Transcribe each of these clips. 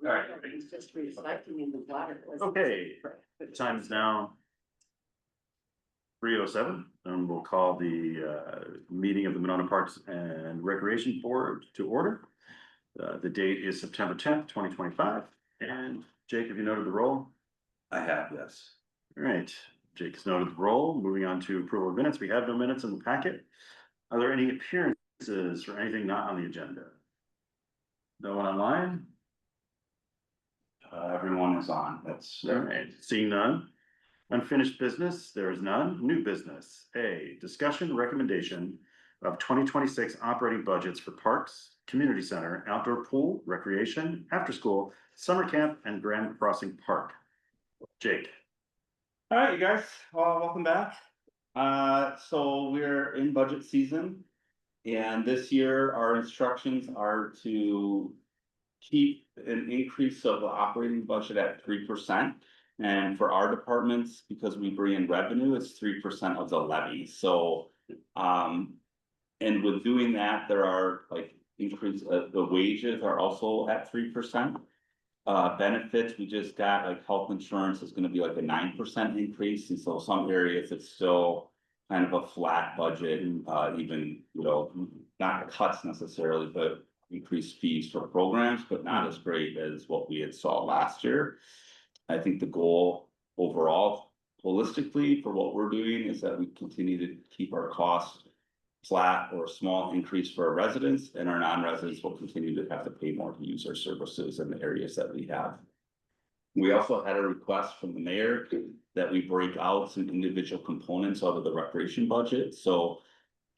right. It's just recycling the water. Okay, time is now 3:07, and we'll call the meeting of the Monona Parks and Recreation Board to order. The date is September 10th, 2025, and Jake, have you noted the roll? I have, yes. All right, Jake's noted the roll. Moving on to approval of minutes. We have no minutes in the packet. Are there any appearances or anything not on the agenda? No one online? Everyone is on, that's. All right, seeing none. Unfinished business, there is none. New business, A, discussion recommendation of 2026 operating budgets for parks, community center, outdoor pool, recreation, after school, summer camp, and Grand Crossing Park. Jake. All right, you guys, welcome back. So we're in budget season. And this year, our instructions are to keep an increase of the operating budget at 3%. And for our departments, because we bring in revenue, it's 3% of the levy. So, and with doing that, there are like increase, the wages are also at 3%. Benefits, we just got like health insurance is gonna be like a 9% increase. And so some areas it's still kind of a flat budget, even, you know, not cuts necessarily, but increased fees for programs, but not as great as what we had saw last year. I think the goal overall, holistically, for what we're doing is that we continue to keep our costs flat or a small increase for our residents, and our non-residents will continue to have to pay more to use our services in the areas that we have. We also had a request from the mayor that we break out some individual components out of the recreation budget. So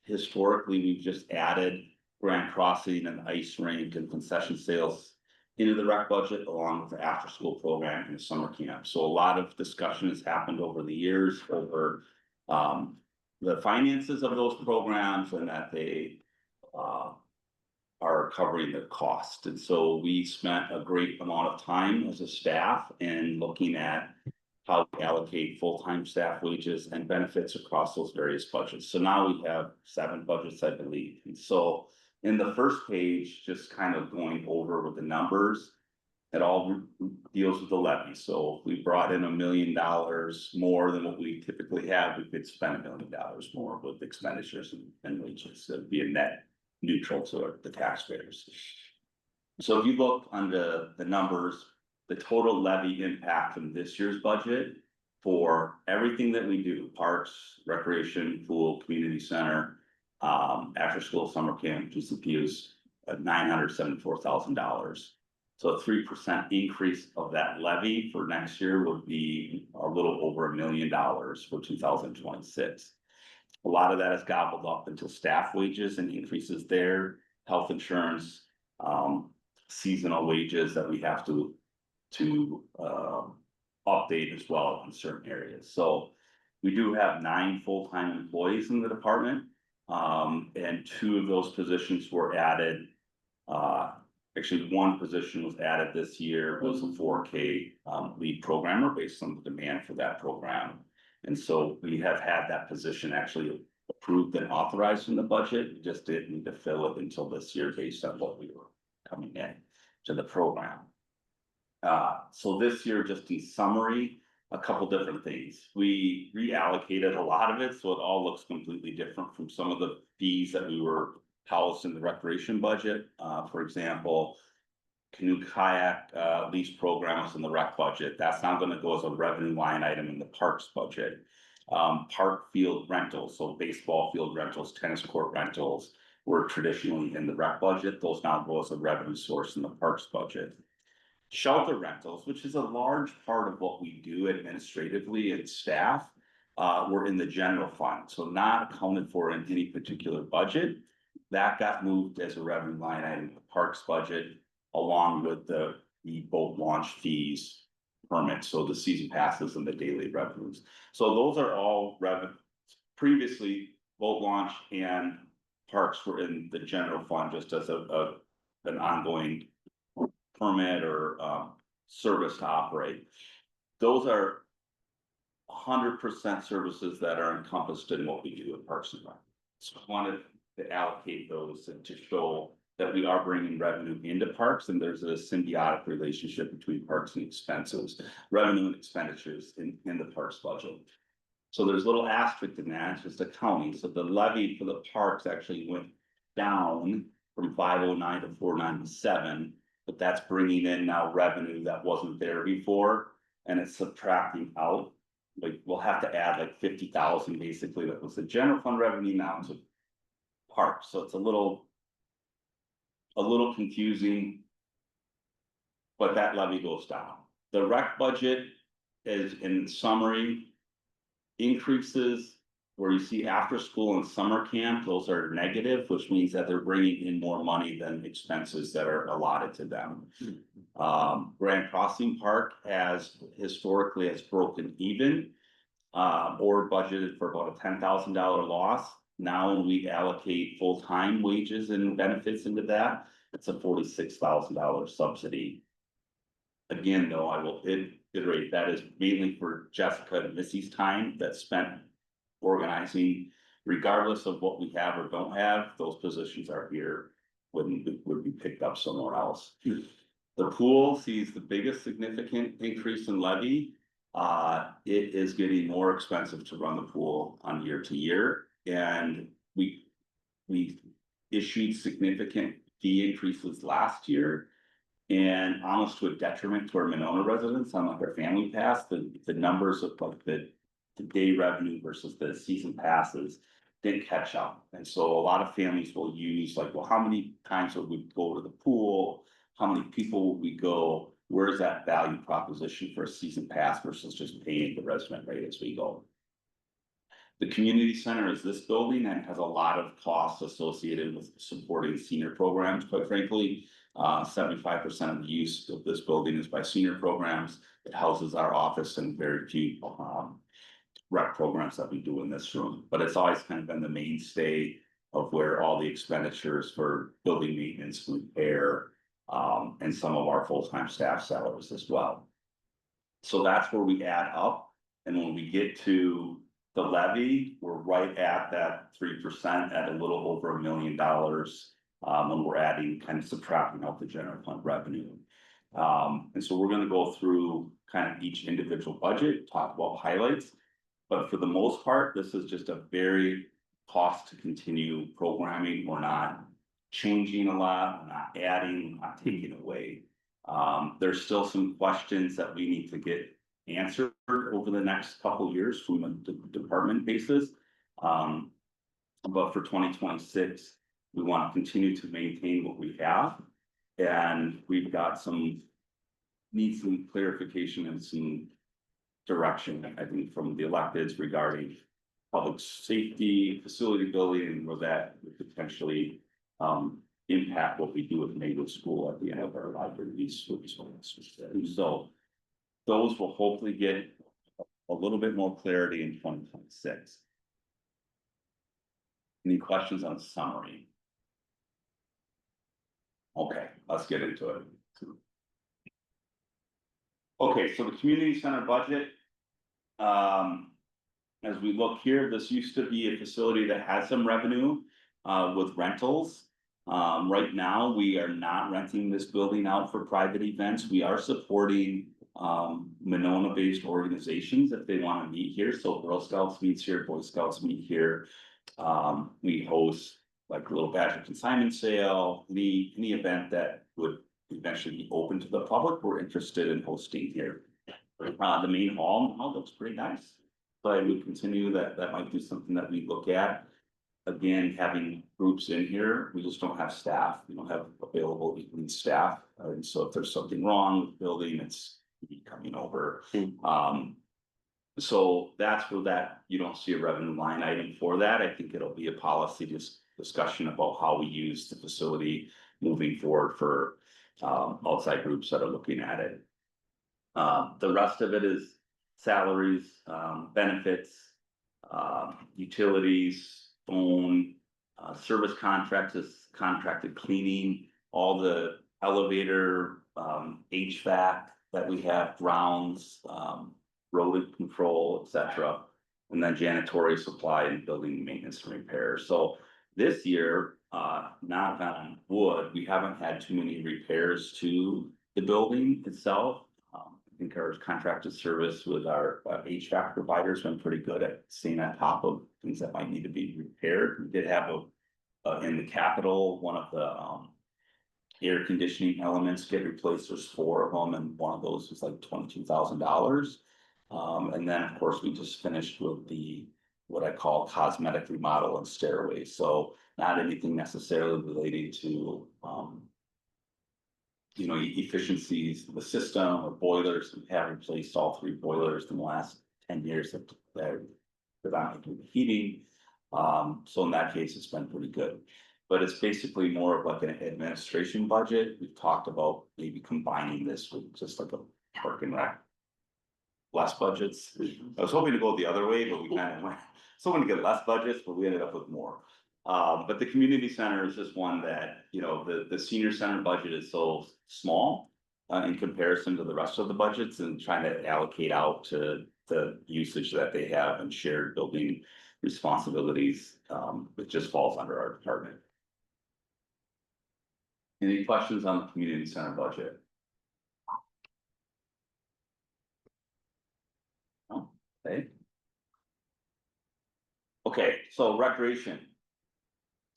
historically, we've just added Grand Crossing and ice rink and concession sales into the rec budget, along with the after school program and the summer camp. So a lot of discussion has happened over the years over the finances of those programs and that they are covering the cost. And so we spent a great amount of time as a staff and looking at how to allocate full-time staff wages and benefits across those various budgets. So now we have 7 budgets, I believe. And so in the first page, just kind of going over with the numbers, it all deals with the levy. So if we brought in $1 million more than what we typically have, we could spend $1 million more with expenditures and wages. It'd be a net neutral to the taxpayers. So if you look under the numbers, the total levy impact from this year's budget for everything that we do, parks, recreation, pool, community center, after school, summer camp, GCPUs, $974,000. So a 3% increase of that levy for next year would be a little over $1 million for 2026. A lot of that is gobbled up into staff wages and increases there, health insurance, seasonal wages that we have to update as well in certain areas. So we do have 9 full-time employees in the department. And 2 of those positions were added. Actually, 1 position was added this year, was a 4K lead programmer based on the demand for that program. And so we have had that position actually approved and authorized in the budget. We just didn't need to fill it until this year based on what we were coming in to the program. So this year, just in summary, a couple different things. We reallocated a lot of it, so it all looks completely different from some of the fees that we were housed in the recreation budget. For example, canoe kayak lease program is in the rec budget. That's not going to go as a revenue line item in the parks budget. Park field rentals, so baseball field rentals, tennis court rentals were traditionally in the rec budget. Those now go as a revenue source in the parks budget. Shelter rentals, which is a large part of what we do administratively and staff, were in the general fund, so not accounted for in any particular budget. That got moved as a revenue line item in the parks budget, along with the boat launch fees permits, so the season passes and the daily revenues. So those are all revenue. Previously, boat launch and parks were in the general fund just as an ongoing permit or service to operate. Those are 100% services that are encompassed in what we do at Parks and Rec. So I wanted to allocate those and to show that we are bringing revenue into parks, and there's a symbiotic relationship between parks and expenses, revenue and expenditures in the parks budget. So there's a little asterisk in that, it's just accounting, so the levy for the parks actually went down from 509 to 497. But that's bringing in now revenue that wasn't there before, and it's subtracting out. Like, we'll have to add like 50,000 basically, that was the general fund revenue now to parks, so it's a little confusing. But that levy goes down. The rec budget is, in summary, increases where you see after school and summer camp, those are negative, which means that they're bringing in more money than expenses that are allotted to them. Grand Crossing Park has historically broken even, or budgeted for about a $10,000 loss. Now, when we allocate full-time wages and benefits into that, it's a $46,000 subsidy. Again, though, I will iterate, that is mainly for Jessica and Missy's time that's spent organizing. Regardless of what we have or don't have, those positions are here, would be picked up somewhere else. The pool sees the biggest significant increase in levy. It is getting more expensive to run the pool on year to year, and we issued significant fee increases last year. And almost to a detriment to our Monona residents on like our family pass, the numbers of like the day revenue versus the season passes didn't catch up. And so a lot of families will use like, well, how many times would we go to the pool? How many people would we go? Where's that value proposition for a season pass versus just paying the resident rate as we go? The community center is this building and has a lot of costs associated with supporting senior programs, quite frankly. 75% of the use of this building is by senior programs. It houses our office and very few rec programs that we do in this room, but it's always kind of been the mainstay of where all the expenditures for building maintenance, repair, and some of our full-time staff salaries as well. So that's where we add up, and when we get to the levy, we're right at that 3% at a little over $1 million. When we're adding, kind of subtracting out the general fund revenue. And so we're gonna go through kind of each individual budget, talk about highlights. But for the most part, this is just a very cost to continue programming. We're not changing a lot, we're not adding, we're not taking away. There's still some questions that we need to get answered over the next couple of years from a department basis. But for 2026, we want to continue to maintain what we have. And we've got need some clarification and some direction, I think, from the electeds regarding public safety, facility building, and where that would potentially impact what we do with Maywood School at the end of our library lease. So those will hopefully get a little bit more clarity in 2026. Any questions on summary? Okay, let's get into it. Okay, so the community center budget. As we look here, this used to be a facility that had some revenue with rentals. Right now, we are not renting this building out for private events. We are supporting Monona-based organizations if they want to meet here. So Girl Scouts meets here, Boy Scouts meet here. We host like a little badge consignment sale, any event that would eventually be open to the public, we're interested in hosting here. The main hall now looks pretty nice, but I would continue that might be something that we look at. Again, having groups in here, we just don't have staff, we don't have available evening staff, and so if there's something wrong with the building, it's coming over. So that's where that, you don't see a revenue line item for that. I think it'll be a policy discussion about how we use the facility moving forward for outside groups that are looking at it. The rest of it is salaries, benefits, utilities, phone, service contracts, contracted cleaning, all the elevator, HVAC that we have, grounds, rodent control, etc. And then janitorial supply and building maintenance and repair. So this year, knock on wood, we haven't had too many repairs to the building itself. I think our contracted service with our HVAC provider's been pretty good at staying on top of things that might need to be repaired. We did have in the Capitol, one of the, air conditioning elements get replaced. There's 4 of them, and one of those was like $22,000. And then, of course, we just finished with what I call cosmetic remodel and stairways, so not anything necessarily related to, efficiencies of the system or boilers. We have replaced all 3 boilers in the last 10 years that predominantly do heating. So in that case, it's been pretty good. But it's basically more of like an administration budget. We've talked about maybe combining this with just like a park and rec. Less budgets. I was hoping to go the other way, but we kind of went, hoping to get less budgets, but we ended up with more. But the community center is just one that, the senior center budget is so small. In comparison to the rest of the budgets, and trying to allocate out to the usage that they have and shared building responsibilities, it just falls under our department. Any questions on the community center budget? No? Okay, so recreation.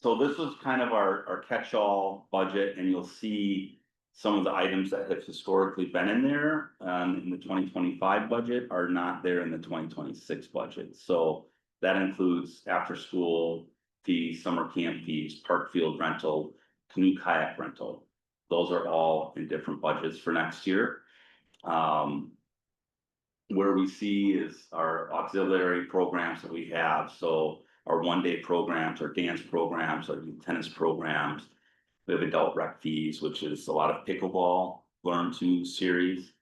So this was kind of our catch-all budget, and you'll see some of the items that have historically been in there, in the 2025 budget are not there in the 2026 budget. So that includes after-school fees, summer camp fees, park field rental, canoe kayak rental. Those are all in different budgets for next year. Where we see is our auxiliary programs that we have, so our 1-day programs, our dance programs, our tennis programs. We have adult rec fees, which is a lot of pickleball, learn to series,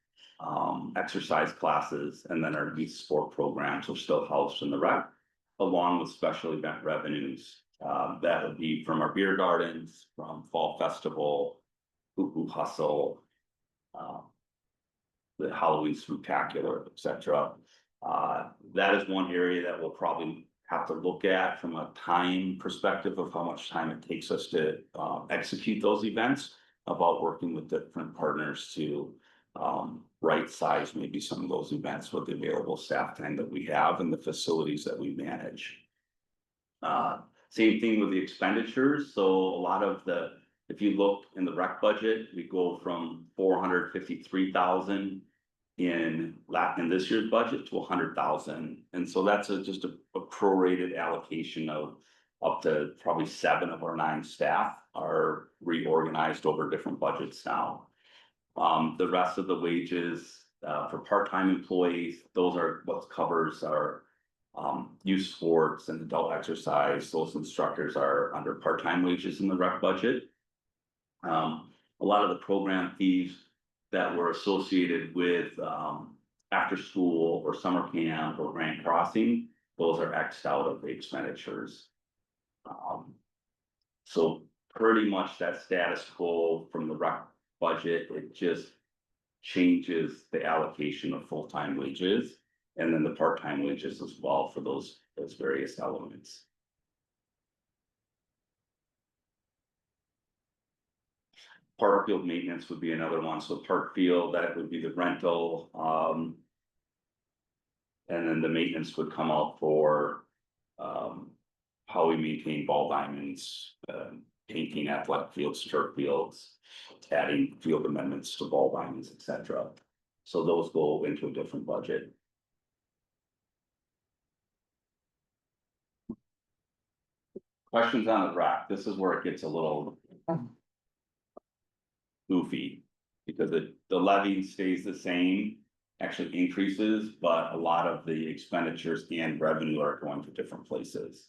exercise classes, and then our youth sport programs are still housed in the rec, along with special event revenues. That would be from our beer gardens, from Fall Festival, Hoo Hoo Hustle, the Halloween Spooktacular, etc. That is one area that we'll probably have to look at from a time perspective of how much time it takes us to execute those events, about working with different partners to right size maybe some of those events with the available staff time that we have and the facilities that we manage. Same thing with the expenditures. So a lot of if you look in the rec budget, we go from 453,000 in this year's budget to 100,000. And so that's just a prorated allocation of up to probably 7 of our 9 staff are reorganized over different budgets now. The rest of the wages for part-time employees, those are what covers our youth sports and adult exercise. Those instructors are under part-time wages in the rec budget. A lot of the program fees that were associated with after school or summer camp or Grand Crossing, those are X'd out of the expenditures. So pretty much that status quo from the rec budget, it just changes the allocation of full-time wages and then the part-time wages as well for those various elements. Park field maintenance would be another one. So park field, that would be the rental. And then the maintenance would come out for how we maintain ball diamonds, painting athletic fields, turf fields, adding field amendments to ball diamonds, etc. So those go into a different budget. Questions on the rack? This is where it gets a little goofy, because the levy stays the same, actually increases, but a lot of the expenditures and revenue are going to different places.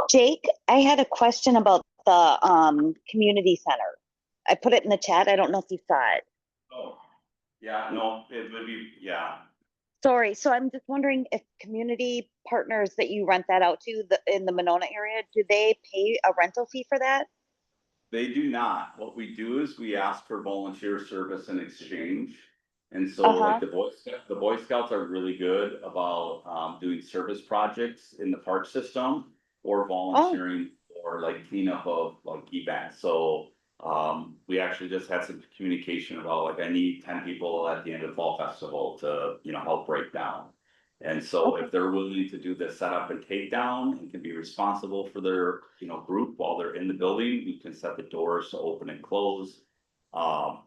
Jake, I had a question about the community center. I put it in the chat. I don't know if you saw it. Oh, yeah, no, it would be, yeah. Sorry, so I'm just wondering if community partners that you rent that out to in the Monona area, do they pay a rental fee for that? They do not. What we do is we ask for volunteer service in exchange. And so Uh-huh. like the Boy Scouts are really good about doing service projects in the park system. Or volunteering for like cleanup of like events, so. We actually just had some communication about like, I need 10 people at the end of the fall festival to, help break down. And so Okay. if they're willing to do the setup and takedown and can be responsible for their, group while they're in the building, we can set the doors to open and close.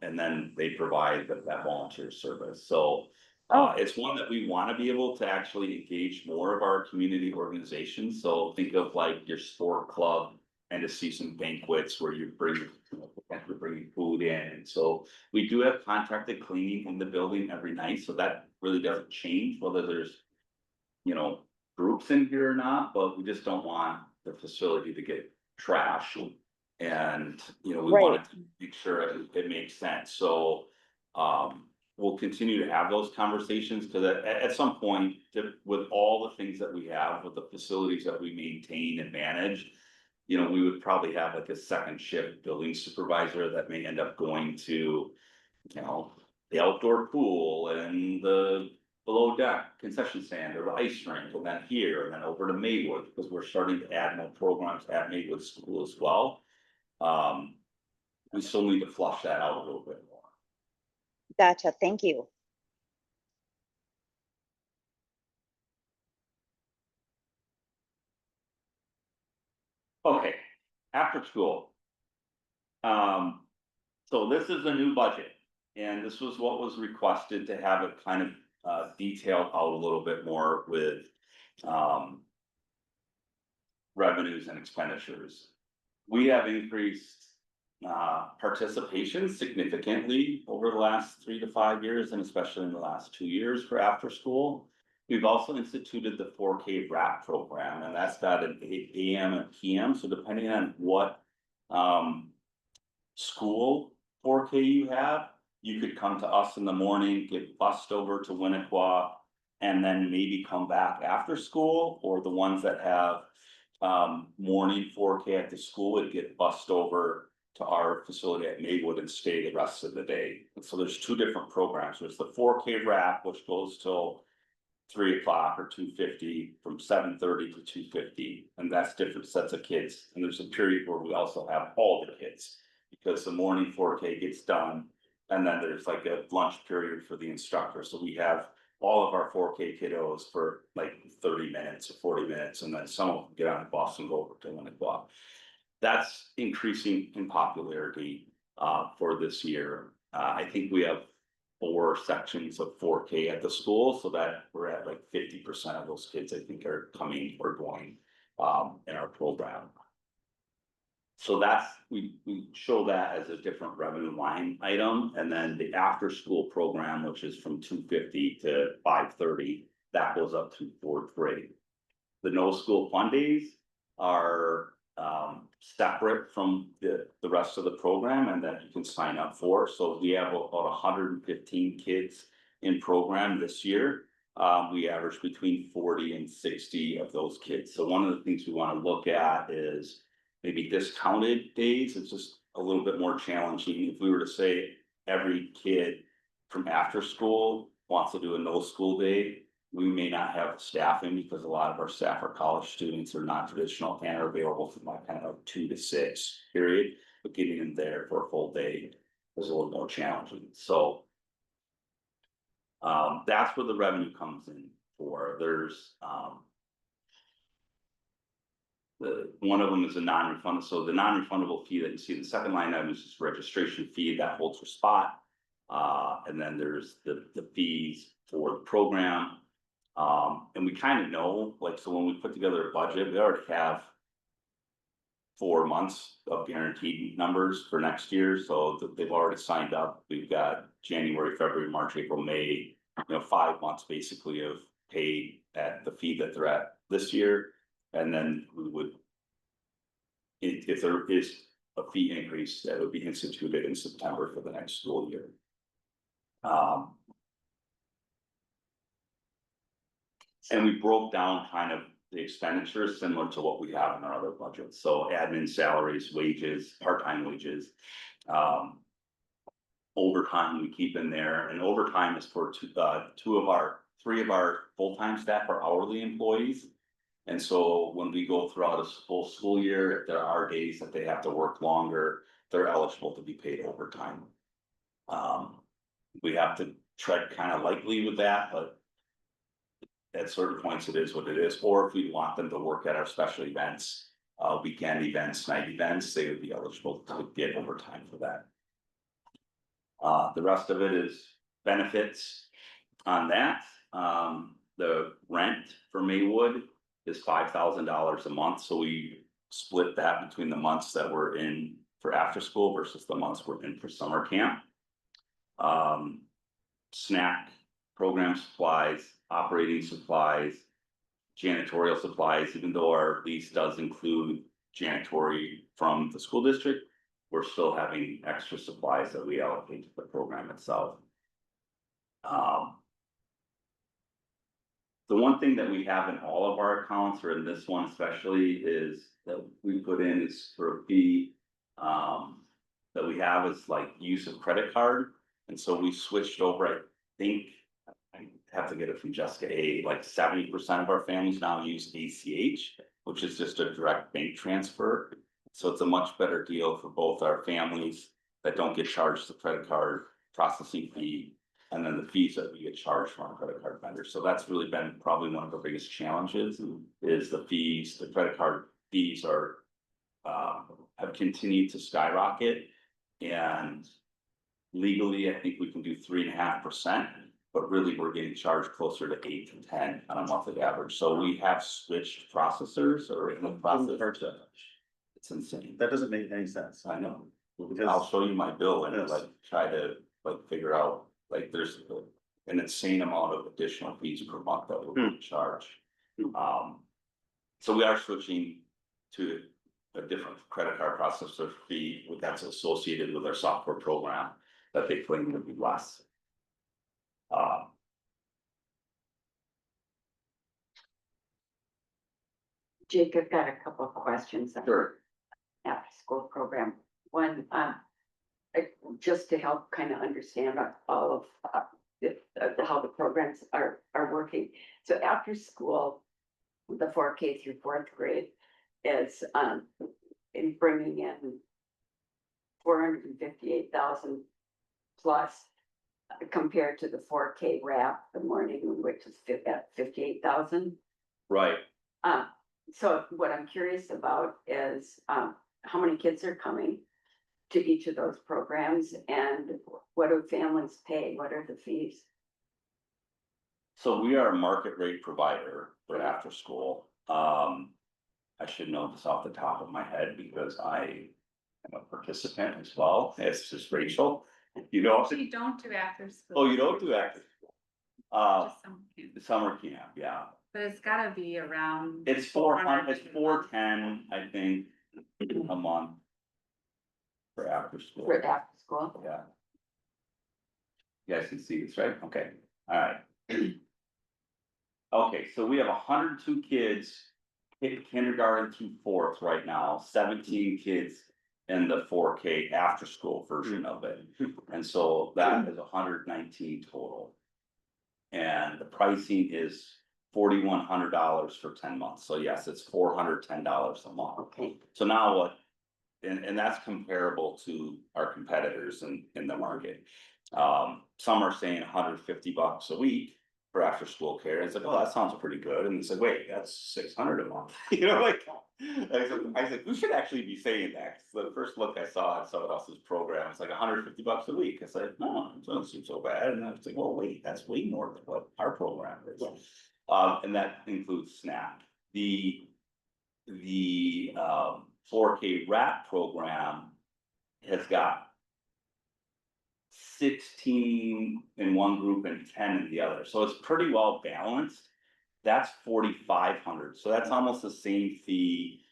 And then they provide that volunteer service, so. Oh, It's one that we want to be able to actually engage more of our community organizations, so think of like your sport club. And to see some banquets where you bring, potentially bringing food in, and so we do have contracted cleaning in the building every night, so that really doesn't change whether there's. Groups in here or not, but we just don't want the facility to get trashed. And, we right. wanted to make sure it makes sense, so. We'll continue to have those conversations, because at some point, with all the things that we have, with the facilities that we maintain and manage. We would probably have like a second shift building supervisor that may end up going to, the outdoor pool and the below deck concession stand or the ice rink, and then here, and then over to Maywood, because we're starting to add more programs at Maywood School as well. We still need to flush that out a little bit more. Gotcha. Thank you. Okay, after school. So this is a new budget, and this was what was requested, to have it kind of detailed out a little bit more with revenues and expenditures. We have increased participation significantly over the last 3 to 5 years, and especially in the last 2 years for after school. We've also instituted the 4K wrap program, and that's got an 8 AM and PM, so depending on what school 4K you have, you could come to us in the morning, get bussed over to Winnequa, and then maybe come back after school, or the ones that have morning 4K at the school would get bussed over to our facility at Maywood and stay the rest of the day. And so there's 2 different programs. There's the 4K wrap, which goes till 3 o'clock or 2:50, from 7:30 to 2:50, and that's different sets of kids. And there's a period where we also have all the kids, because the morning 4K gets done, and then there's like a lunch period for the instructor. So we have all of our 4K kiddos for like 30 minutes or 40 minutes, and then some of them get on the bus and go over to 1:00. That's increasing in popularity for this year. I think we have 4 sections of 4K at the school, so that we're at like 50% of those kids, I think, are coming or going in our program. So we show that as a different revenue line item, and then the after school program, which is from 2:50 to 5:30, that goes up to 4th grade. The no school fun days are separate from the rest of the program, and that you can sign up for. So we have about 115 kids in program this year. We average between 40 and 60 of those kids. So one of the things we want to look at is maybe discounted days. It's just a little bit more challenging. If we were to say every kid from after school wants to do a no school day, we may not have staffing, because a lot of our staff are college students or non-traditional and are available from like kind of 2 to 6 period, but getting in there for a full day is a little more challenging. So that's where the revenue comes in for. There's one of them is a non-refundable. So the non-refundable fee that you see in the second line item is just registration fee that holds your spot. And then there's the fees for the program. And we kind of know, like, so when we put together a budget, we already have 4 months of guaranteed numbers for next year. So they've already signed up. We've got January, February, March, April, May, 5 months basically of pay at the fee that they're at this year. And then we would, if there is a fee increase, that would be instituted in September for the next school year. And we broke down kind of the expenditures similar to what we have in our other budgets. So admin salaries, wages, part-time wages. overtime we keep in there, and overtime is for three of our full-time staff are hourly employees. And so when we go throughout a full school year, if there are days that they have to work longer, they're eligible to be paid overtime. We have to tread kind of lightly with that, but at certain points it is what it is. Or if we want them to work at our special events, weekend events, night events, they would be eligible to get overtime for that. The rest of it is benefits on that. The rent for Maywood is $5,000 a month, so we split that between the months that we're in for after school versus the months we're in for summer camp. Snack program supplies, operating supplies, janitorial supplies, even though our lease does include janitory from the school district, we're still having extra supplies that we allocate to the program itself. The one thing that we have in all of our accounts, or in this one especially, is that we put in is for a fee. That we have is like use of credit card, and so we switched over, I think. I have to get it from Jessica A, like 70% of our families now use ACH, which is just a direct bank transfer. So it's a much better deal for both our families that don't get charged the credit card processing fee, and then the fees that we get charged from our credit card vendors. So that's really been probably one of the biggest challenges, is the fees. The credit card fees are have continued to skyrocket, and legally, I think we can do 3.5%, but really we're getting charged closer to 8 to 10 on a monthly average. So we have switched processors or in the process. It's insane. That doesn't make any sense. I know. Because I'll show you my bill and Yes. like try to like figure out, like there's an insane amount of additional fees per month that we're being charged. So we are switching to a different credit card processor fee that's associated with our software program that they claim to be less. Jake, I've got a couple of questions on Sure. after school program. One, just to help kind of understand all of how the programs are working. So after school, the 4K through 4th grade is in bringing in 458,000 plus compared to the 4K wrap, the morning, which is at 58,000. Right. So what I'm curious about is how many kids are coming to each of those programs, and what do families pay? What are the fees? So we are a market rate provider for after school. I should know this off the top of my head because I am a participant as well. It's just Rachel, you know. We don't do after school. Oh, you don't do after school? Just some camp. The summer camp, yeah. But it's gotta be around. It's 400, it's 410, I think, a month. For after school. For after school? Yeah. You guys can see this, right? Okay, all right. Okay, so we have 102 kids in kindergarten through 4th right now, 17 kids in the 4K after school version of it. And so that is 119 total. And the pricing is $4,100 for 10 months. So yes, it's $410 a month. Okay. So now what? And that's comparable to our competitors in the market. Some are saying $150 a week for after school care. It's like, oh, that sounds pretty good. And it's like, wait, that's $600 a month. You know, like, I said, we should actually be saying that. 'Cause the first look I saw at someone else's program, it's like $150 a week. I said, no, it doesn't seem so bad. And I was like, well, wait, that's way more than what our program is. And that includes SNAP. The 4K wrap program has got 16 in one group and 10 in the other. So it's pretty well balanced. That's $4,500. So that's almost the same fee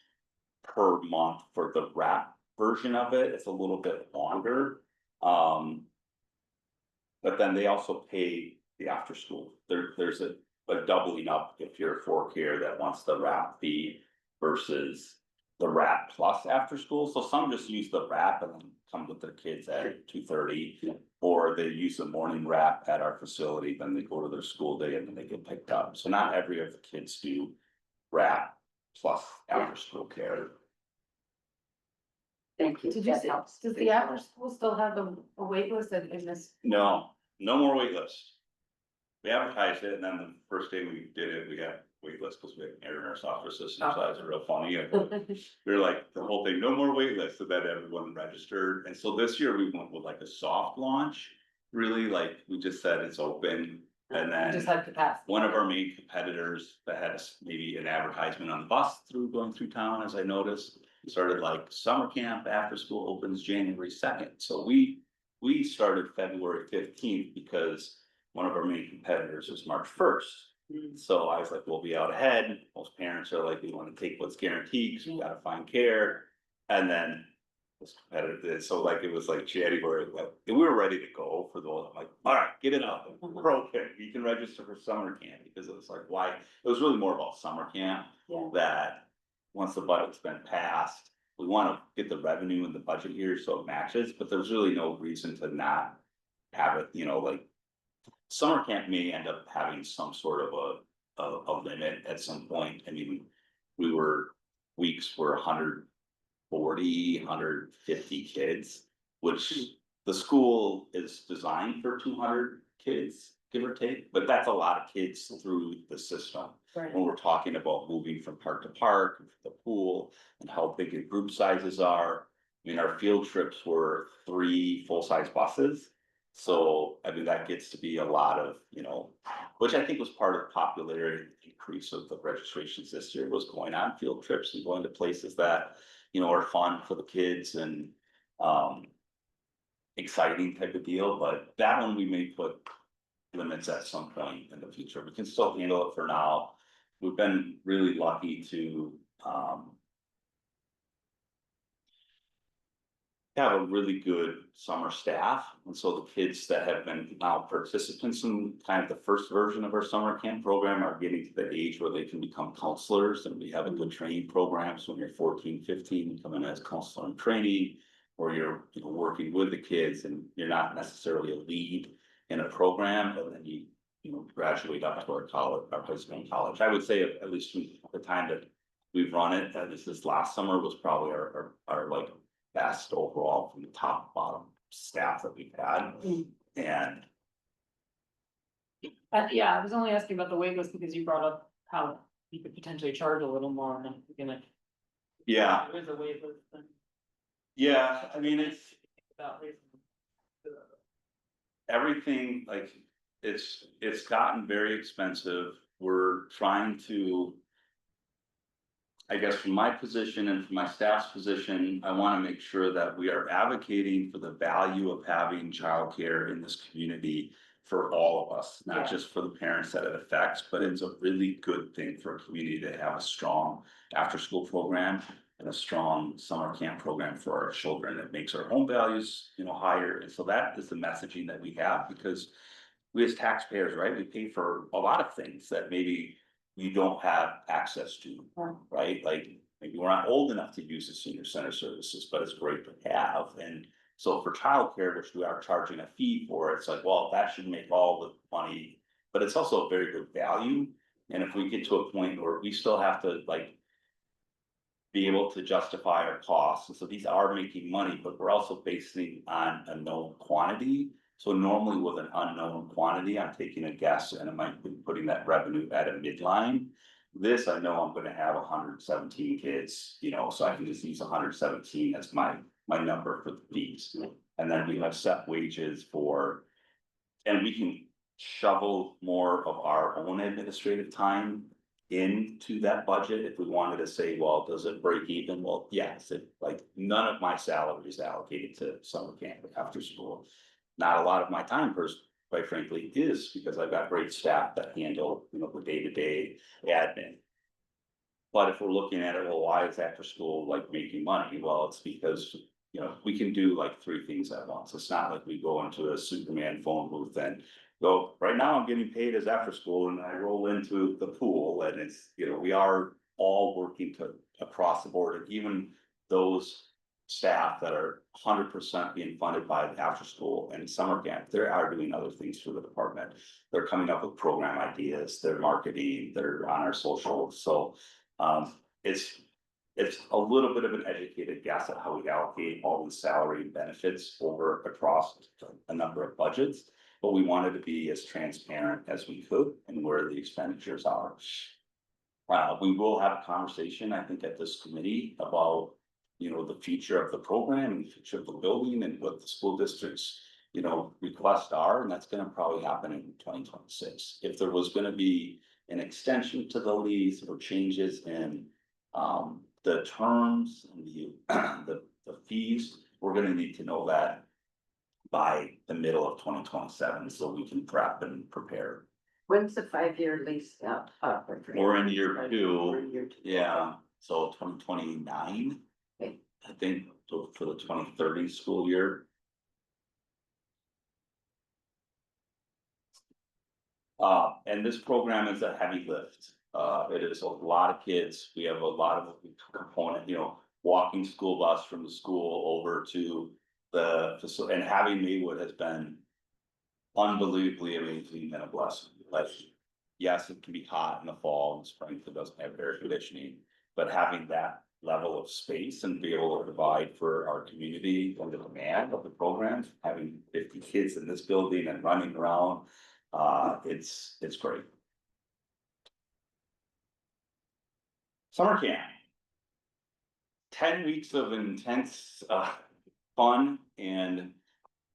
per month for the wrap version of it. It's a little bit longer. But then they also pay the after school. There's a doubling up if you're a 4K that wants the wrap fee versus the wrap plus after school, so some just use the wrap and then come with their kids at 2:30. Yeah. Or they use the morning wrap at our facility, then they go to their school day and then they get picked up, so not every of the kids do wrap plus after school care. Thank you. Did you That say, helps. does the after school still have a wait list in this? No, no more wait list. We advertised it and then the first day we did it, we got wait list because we had air nurse officers, so that was real funny. We were like, the whole thing, no more wait list, so that everyone registered, and so this year we went with like a soft launch. Really, like, we just said it's open, and Just then had capacity. one of our main competitors that had maybe an advertisement on the bus going through town, as I noticed. Started like summer camp after school opens January 2nd, so we started February 15th because one of our main competitors was March 1st. So I was like, we'll be out ahead. Most parents are like, we want to take what's guaranteed because we gotta find care. And then this competitor did, so like, it was like January, like, we were ready to go for those. I'm like, all right, get it up. We're okay. You can register for summer camp, because it was like, why? It was really more about summer camp. Yeah. That once the budget's been passed, we want to get the revenue in the budget year so it matches, but there's really no reason to not have it, like. Summer camp may end up having some sort of a limit at some point. I mean, weeks were 140, 150 kids, which the school is designed for 200 kids, give or take, but that's a lot of kids through the system. Right. When we're talking about moving from park to park, the pool, and how big the group sizes are. I mean, our field trips were 3 full-size buses. So, I mean, that gets to be a lot of, which I think was part of the popularity increase of the registrations this year, was going on field trips and going to places that, are fun for the kids and, exciting type of deal, but that one we may put limits at some point in the future. We can still handle it for now. We've been really lucky to, have a really good summer staff, and so the kids that have been now participants in kind of the first version of our summer camp program are getting to the age where they can become counselors, and we have a good training program. So when you're 14, 15, you come in as counselor in training, or you're working with the kids, and you're not necessarily a lead in a program, but then you graduate up to our college, our high school and college. I would say at least the time that we've run it, this last summer was probably our like best overall from the top to bottom staff that we've had. And yeah, I was only asking about the wait list because you brought up how you could potentially charge a little more, and I'm gonna. yeah, There is a wait list then. yeah, I mean, it's About raising. everything, like, it's gotten very expensive. We're trying to, I guess from my position and from my staff's position, I want to make sure that we are advocating for the value of having childcare in this community for all of us, not Yeah. just for the parents that it affects, but it's a really good thing for a community to have a strong after-school program and a strong summer camp program for our children. It makes our home values, higher. And so that is the messaging that we have, because we as taxpayers, right, we pay for a lot of things that maybe you don't have access to, right? Like, maybe we're not old enough to use the senior center services, but it's great to have. And so for childcare, which we are charging a fee for, it's like, well, that should make all the money, but it's also a very good value. And if we get to a point where we still have to be able to justify our costs, and so these are making money, but we're also basing on a known quantity. So normally with an unknown quantity, I'm taking a guess and I might be putting that revenue at a midline. This, I know I'm gonna have 117 kids, so I can just use 117 as my number for the fees. And then we have set wages and we can shovel more of our own administrative time into that budget if we wanted to say, well, does it break even? Well, yes, none of my salary is allocated to summer camp after school. Not a lot of my time, quite frankly, is because I've got great staff that handle, the day-to-day admin. But if we're looking at it, well, why is after school making money? Well, it's because, we can do 3 things at once. It's not like we go into a Superman phone booth and go, right now I'm getting paid as after school, and I roll into the pool, and it's, we are all working across the board, and even those staff that are 100% being funded by the after school and summer camp, they are doing other things for the department. They're coming up with program ideas, they're marketing, they're on our social, so it's a little bit of an educated guess at how we allocate all the salary and benefits over across a number of budgets. But we wanted to be as transparent as we could and where the expenditures are. We will have a conversation, I think, at this committee about, you know, the future of the program and the future of the building and what the school districts, you know, requests are, and that's gonna probably happen in 2026. If there was gonna be an extension to the lease or changes in the terms and the fees, we're gonna need to know that by the middle of 2027, so we can prep and prepare. When's the 5-year lease up? We're in year We're two, in year two. yeah, so 2029. Okay. I think for the 2030 school year. And this program is a heavy lift. It is a lot of kids. We have a lot of component, you know, walking school bus from the school over to the facility, and having Maywood has been unbelievably amazing and a blessing. Like, yes, it can be hot in the fall and spring if it doesn't have air conditioning, but having that level of space and be able to provide for our community and the demand of the programs, having 50 kids in this building and running around, it's great. Summer camp. 10 weeks of intense, fun and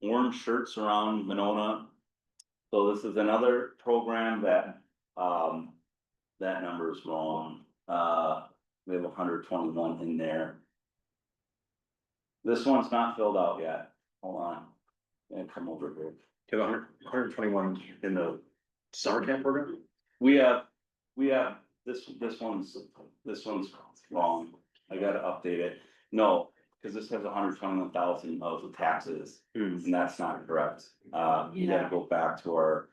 orange shirts around Monona. So this is another program that, that number is wrong. We have 121 in there. This one's not filled out yet. Hold on. And come over here. You have 121 in the summer camp program? We have, this one's wrong. I gotta update it. No, because this has 121,000 of the taxes, and that's not correct. You gotta go back to our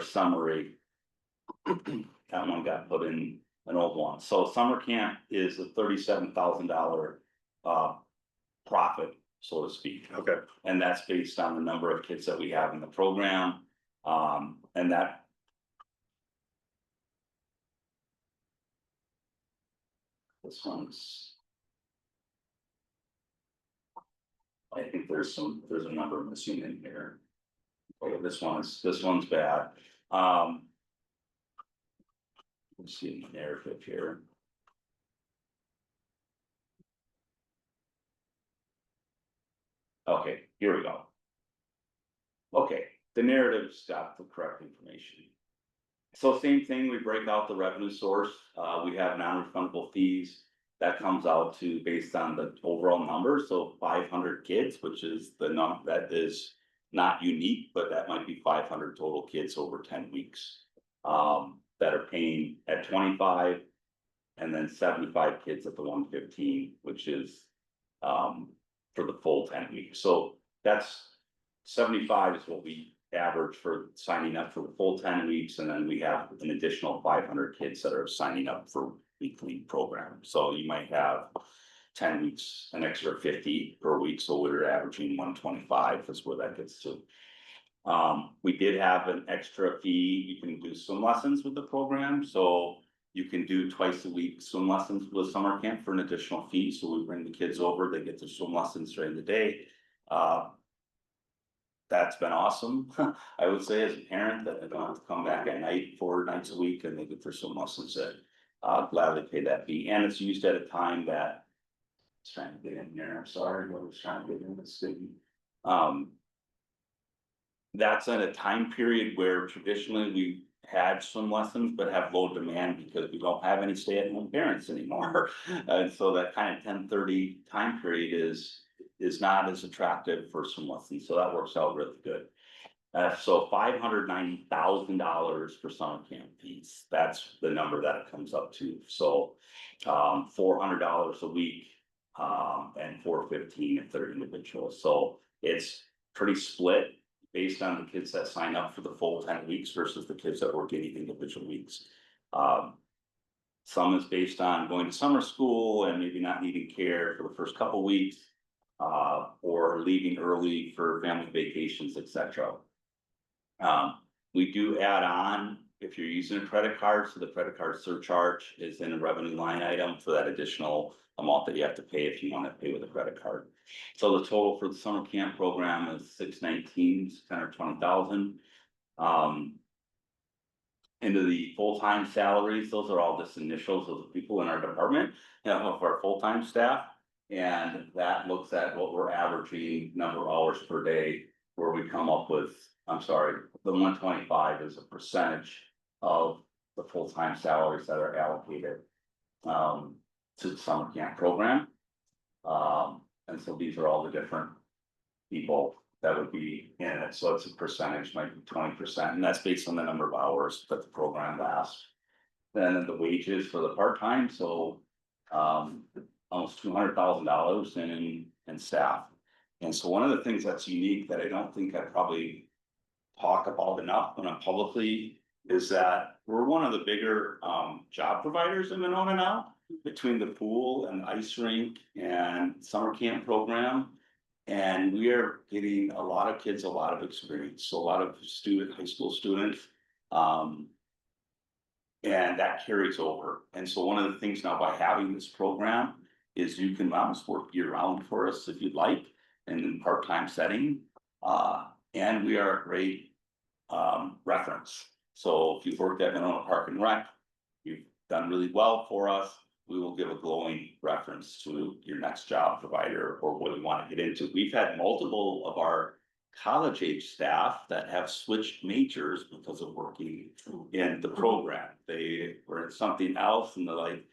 summary. That one got put in an old one. So summer camp is a $37,000 profit, so to speak. Okay, And that's based on the number of kids that we have in the program. And that. This one's. I think there's a number missing in here. Oh, this one's bad. Let's see the narrative here. Okay, here we go. Okay, the narrative's got the correct information. So same thing, we break out the revenue source, we have non-refundable fees. That comes out to based on the overall number, so 500 kids, which is the number that is not unique, but that might be 500 total kids over 10 weeks. That are paying at 25, and then 75 kids at the 115, which is for the full 10 weeks. So that's 75 is what we average for signing up for the full 10 weeks, and then we have an additional 500 kids that are signing up for weekly programs. So you might have 10 weeks, an extra 50 per week, so we're averaging 125 is where that gets to. We did have an extra fee. You can do swim lessons with the program, so you can do twice a week swim lessons with summer camp for an additional fee. So we bring the kids over, they get their swim lessons during the day. That's been awesome. I would say as a parent that they don't have to come back at night 4 nights a week and they get their swim lessons in. Gladly pay that fee, and it's used at a time that. It's trying to get in here, I'm sorry, I was trying to get in this thing. That's at a time period where traditionally we had swim lessons, but have low demand because we don't have any stay-at-home parents anymore. And so that kind of 10:30 time period is not as attractive for swim lessons, so that works out really good. So $590,000 for summer camp fees, that's the number that it comes up to, so $400 a week. And $415 if they're individual, so it's pretty split based on the kids that sign up for the full 10 weeks versus the kids that were getting individual weeks. Some is based on going to summer school and maybe not needing care for the first couple weeks. Or leaving early for family vacations, etc. We do add on, if you're using a credit card, so the credit card surcharge is in a revenue line item for that additional amount that you have to pay if you want to pay with a credit card. So the total for the summer camp program is 619, 620,000. Into the full-time salaries, those are all just initials of the people in our department, of our full-time staff. And that looks at what we're averaging number of hours per day, where we come up with, I'm sorry, the 125 is a percentage of the full-time salaries that are allocated to the summer camp program. And so these are all the different people that would be in it. So it's a percentage, might be 20%, and that's based on the number of hours that the program lasts. Then the wages for the part-time, so almost $200,000 in staff. And so one of the things that's unique that I don't think I probably talk about enough when I'm publicly is that we're one of the bigger job providers in Monona now, between the pool and the ice rink and summer camp program. And we are getting a lot of kids a lot of experience, so a lot of high school students. And that carries over. And so one of the things now by having this program is you can almost work year round for us if you'd like, and in part-time setting. And we are a great reference. So if you've worked at Monona Park and Rec, you've done really well for us, we will give a glowing reference to your next job provider or what you want to get into. We've had multiple of our college age staff that have switched majors because of working in the program. They were in something else and they're like,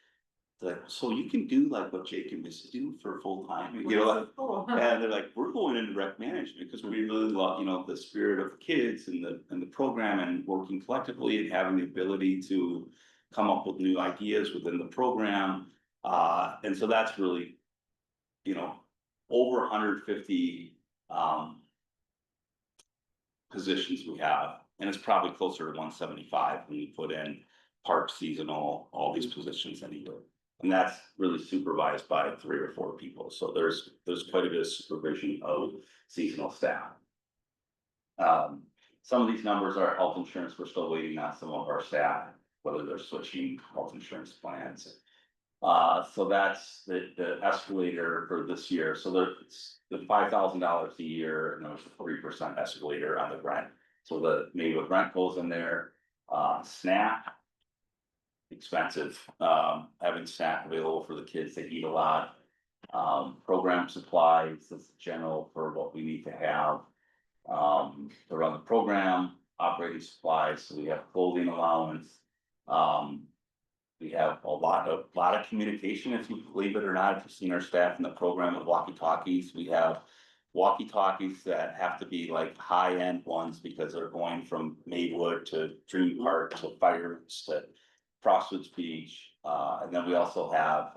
so you can do like what Jake and Missy do for full time, you know, and they're like, we're going into rec management because we really love, you know, the spirit of the kids and the program and working collectively and having the ability to come up with new ideas within the program. And so that's really, you know, over 150 positions we have, and it's probably closer to 175 when you put in park, seasonal, all these positions in a year. And that's really supervised by 3 or 4 people. So there's quite a bit of supervision of seasonal staff. Some of these numbers are health insurance. We're still waiting on some of our staff, whether they're switching health insurance plans. So that's the escalator for this year. So there's the $5,000 a year, and there's a 3% escalator on the rent. So maybe what rent goes in there, SNAP, expensive, having SNAP available for the kids that eat a lot. Program supplies, that's general for what we need to have to run the program. Operating supplies, so we have clothing allowance. We have a lot of communication, if you believe it or not. If you've seen our staff in the program with walkie-talkies, we have walkie-talkies that have to be like high-end ones because they're going from Maywood to Dream Park to Fireman's to Frostwoods Beach. And then we also have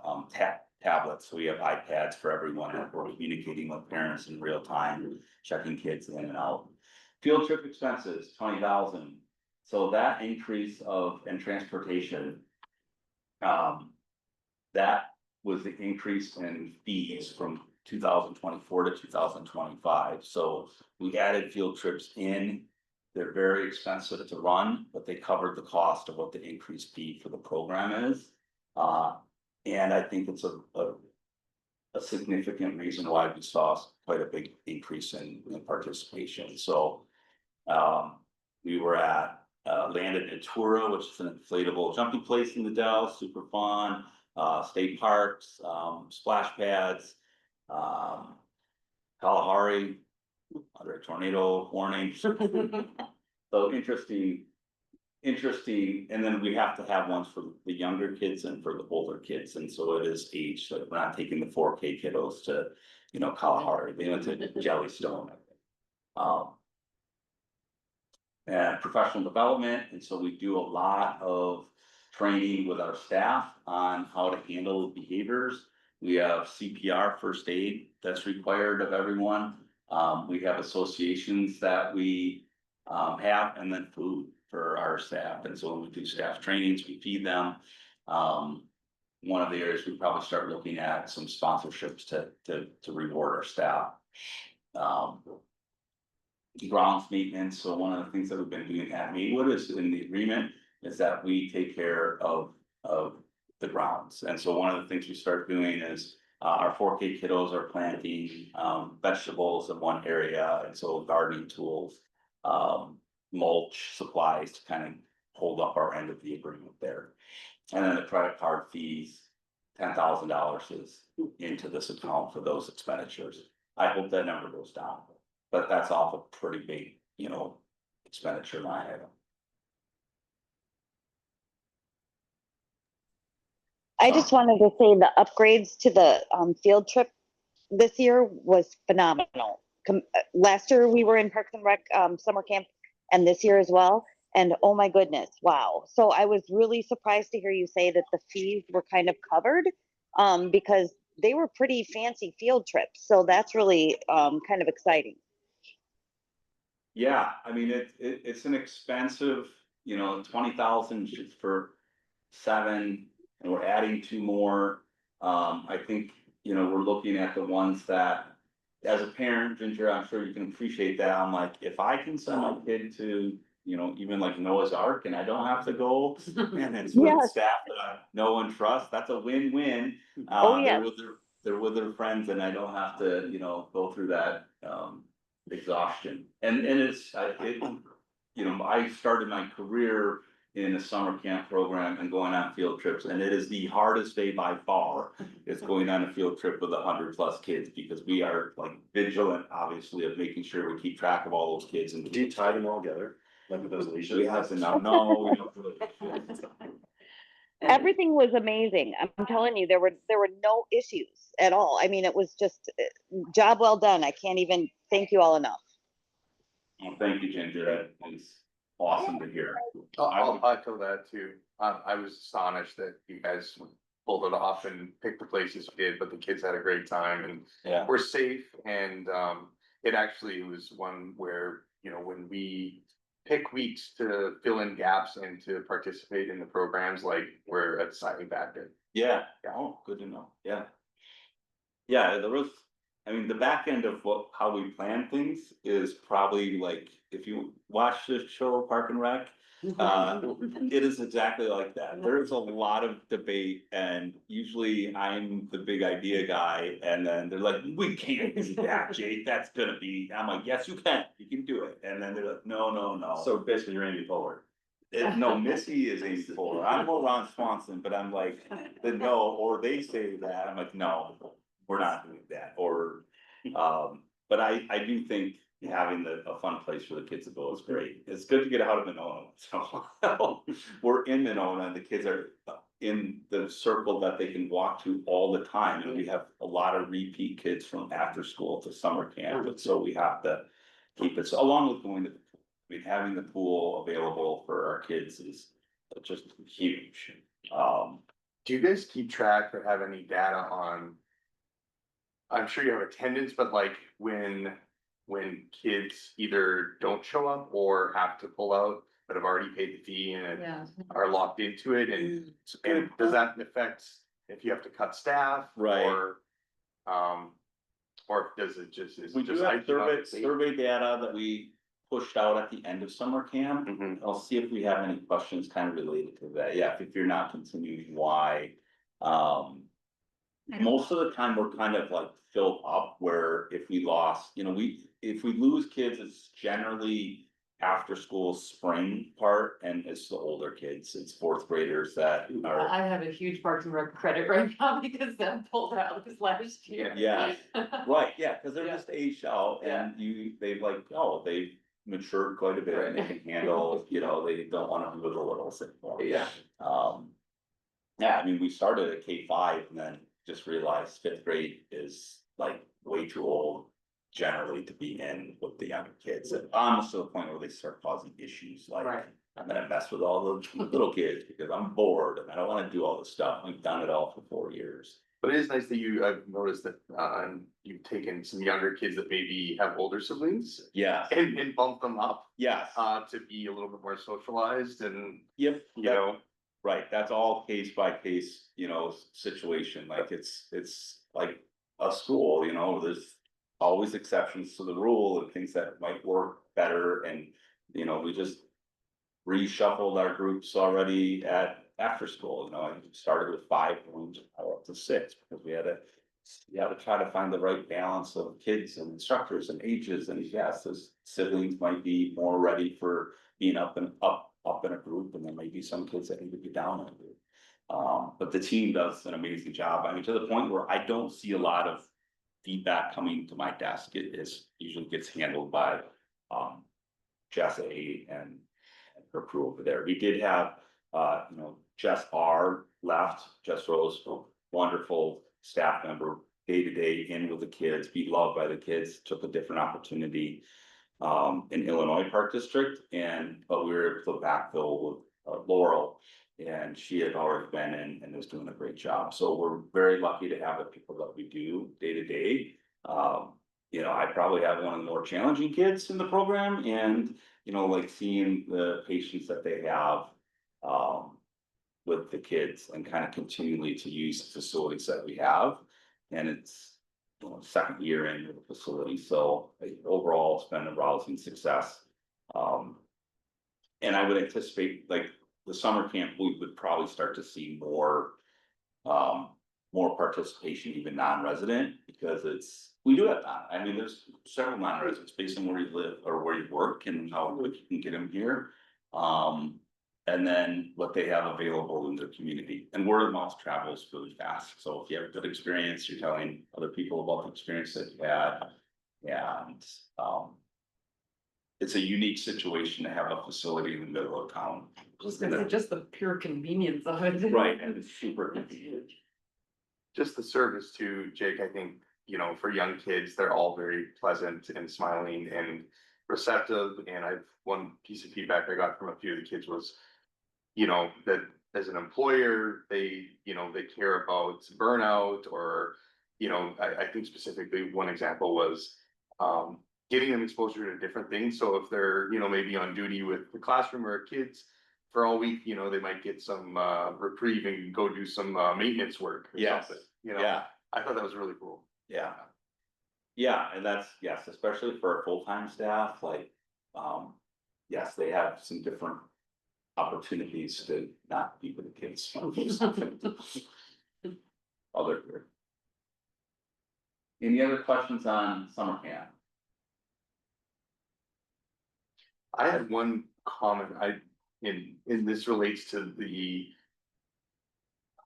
tablets, so we have iPads for everyone, and we're communicating with parents in real time, checking kids in and out. Field trip expenses, 20,000. So that increase in transportation, that was the increase in fees from 2024 to 2025. So we added field trips in. They're very expensive to run, but they covered the cost of what the increased fee for the program is. And I think it's a significant reason why we saw quite a big increase in participation. So we were at landed at Natura, which is an inflatable jumping place in the Dells, super fun. State parks, splash pads, Kalahari, under a tornado warning. So interesting. And then we have to have ones for the younger kids and for the older kids. And so it is age, like we're not taking the 4K kiddos to, you know, Kalahari, they went to Jellystone. And professional development. And so we do a lot of training with our staff on how to handle behaviors. We have CPR, first aid, that's required of everyone. We have associations that we have, and then food for our staff. And so when we do staff trainings, we feed them. One of the areas we probably start looking at some sponsorships to reward our staff. Um. Grounds maintenance, so one of the things that we've been doing at Maywood is in the agreement is that we take care of the grounds. And so one of the things we start doing is our 4K kiddos are planting vegetables in one area, and so gardening tools, mulch supplies to kind of hold up our end of the agreement there. And then the credit card fees, $10,000 is into this account for those expenditures. I hope that number goes down, but that's off a pretty big, expenditure line item. I just wanted to say the upgrades to the field trip this year was phenomenal. Last year we were in Parks and Rec summer camp, and this year as well. And oh my goodness, wow. So I was really surprised to hear you say that the fees were kind of covered because they were pretty fancy field trips. So that's really kind of exciting. Yeah, I mean, it's an expensive, 20,000 for 7, and we're adding 2 more. I think, we're looking at the ones that, as a parent, Ginger, I'm sure you can appreciate that. I'm like, if I can send my kid to, even like Noah's Ark and I don't have to go, and it's with Yes. staff that I know and trust, that's a win-win. Oh, yes. They're with their friends and I don't have to, go through that, exhaustion. And I started my career in a summer camp program and going on field trips, and it is the hardest day by far. It's going on a field trip with 100+ kids, because we are like vigilant, obviously, of making sure we keep track of all those kids. And Do you tie them all together, like with those leashes? we have to know, no, we don't really. Everything was amazing. I'm telling you, there were no issues at all. I mean, it was just job well done. I can't even thank you all enough. Well, thank you, Ginger. That is awesome to hear. I'll echo that too. I was astonished that you guys pulled it off and picked the places you did, but the kids had a great time and Yeah. were safe. And it actually was one where, when we pick weeks to fill in gaps and to participate in the programs, like we're at Silent Baptist. Yeah, oh, good to know, yeah. Yeah, the back end of how we plan things is probably like, if you watch the show Park and Rec, it is exactly like that. There's a lot of debate, and usually I'm the big idea guy, and then they're like, we can't do that, Jake, that's gonna be, I'm like, yes, you can do it, and then they're like, no. So basically you're Amy Poehler. No, Missy is Amy Poehler. I'm more Ron Swanson, but I'm like, no, or they say that, I'm like, no, we're not doing that, or, but I do think having a fun place for the kids to go is great. It's good to get out of Monona, so we're in Monona, and the kids are in the circle that they can walk to all the time, and we have a lot of repeat kids from after school to summer camp, and so we have to keep it, so along with going to the pool. I mean, having the pool available for our kids is just huge. Do you guys keep track or have any data on? I'm sure you have attendance, but like when kids either don't show up or have to pull out, but have already paid the fee and Yeah. are locked into it, and does that affect if you have to cut staff? Right. Or does it just, is We it do just? have survey data that we pushed out at the end of summer camp. Mhm. I'll see if we have any questions kind of related to that. Yeah, if you're not continuing, why? Most of the time, we're kind of like filled up, where if we lost, if we lose kids, it's generally after school spring part, and it's the older kids, it's 4th graders that are. I have a huge Parks and Rec credit right now because them pulled out this last year. Yeah, right, yeah, cause they're Yeah. just aged out, and they've they've matured quite a bit, and they can handle, they don't wanna be with the littles anymore. Yeah. Yeah, I mean, we started at K5 and then just realized 5th grade is like way too old generally to be in with the younger kids, and almost to the point where they start causing issues, like, Right. I'm gonna mess with all the little kids because I'm bored and I don't wanna do all this stuff. We've done it all for 4 years. But it is nice that I've noticed that, you've taken some younger kids that maybe have older siblings Yeah, and bumped them up, yes, to be a little bit more socialized and, yep, you know. Right, that's all case by case, situation, like it's like a school, there's always exceptions to the rule and things that might work better and, we just reshuffled our groups already at after school, I started with 5 rooms, now up to 6, because you had to try to find the right balance of kids and instructors and ages, and yes, those siblings might be more ready for being up in a group, and there may be some kids that need to be down in a group. But the team does an amazing job, I mean, to the point where I don't see a lot of feedback coming to my desk, usually gets handled by, Jess A and her crew over there. We did have, Jess R left, Jess Rose, a wonderful staff member, day to day in with the kids, be loved by the kids, took a different opportunity. In Illinois Park District, but we were able to backfill with Laurel. And she had already been in and was doing a great job, so we're very lucky to have the people that we do day to day. I probably have one of the more challenging kids in the program, and like seeing the patience that they have. With the kids and kind of continually to use the facilities that we have, and it's second year in the facility, so overall it's been a rousing success. And I would anticipate, like, the summer camp, we would probably start to see more participation, even non-resident, because we do have that, I mean, there's several non-residents based on where you live or where you work and how quick you can get them here. And then what they have available in their community, and word of mouth travels really fast, so if you have a good experience, you're telling other people about the experience that you had. And it's a unique situation to have a facility in the middle of town. Just gonna say, just the pure convenience of it. Right, and it's super convenient. Just the service too, Jake, I think, for young kids, they're all very pleasant and smiling and receptive. And one piece of feedback I got from a few of the kids was, that as an employer, they care about burnout, or, I think specifically one example was, getting them exposure to different things. So if they're, maybe on duty with the classroom or kids for all week, they might get some reprieve and go do some maintenance work or Yes. something. Yeah, I thought that was really cool. yeah. Yeah, and that's, yes, especially for our full-time staff, like, yes, they have some different opportunities to not be with the kids. Other here. Any other questions on summer camp? I had one comment, and this relates to the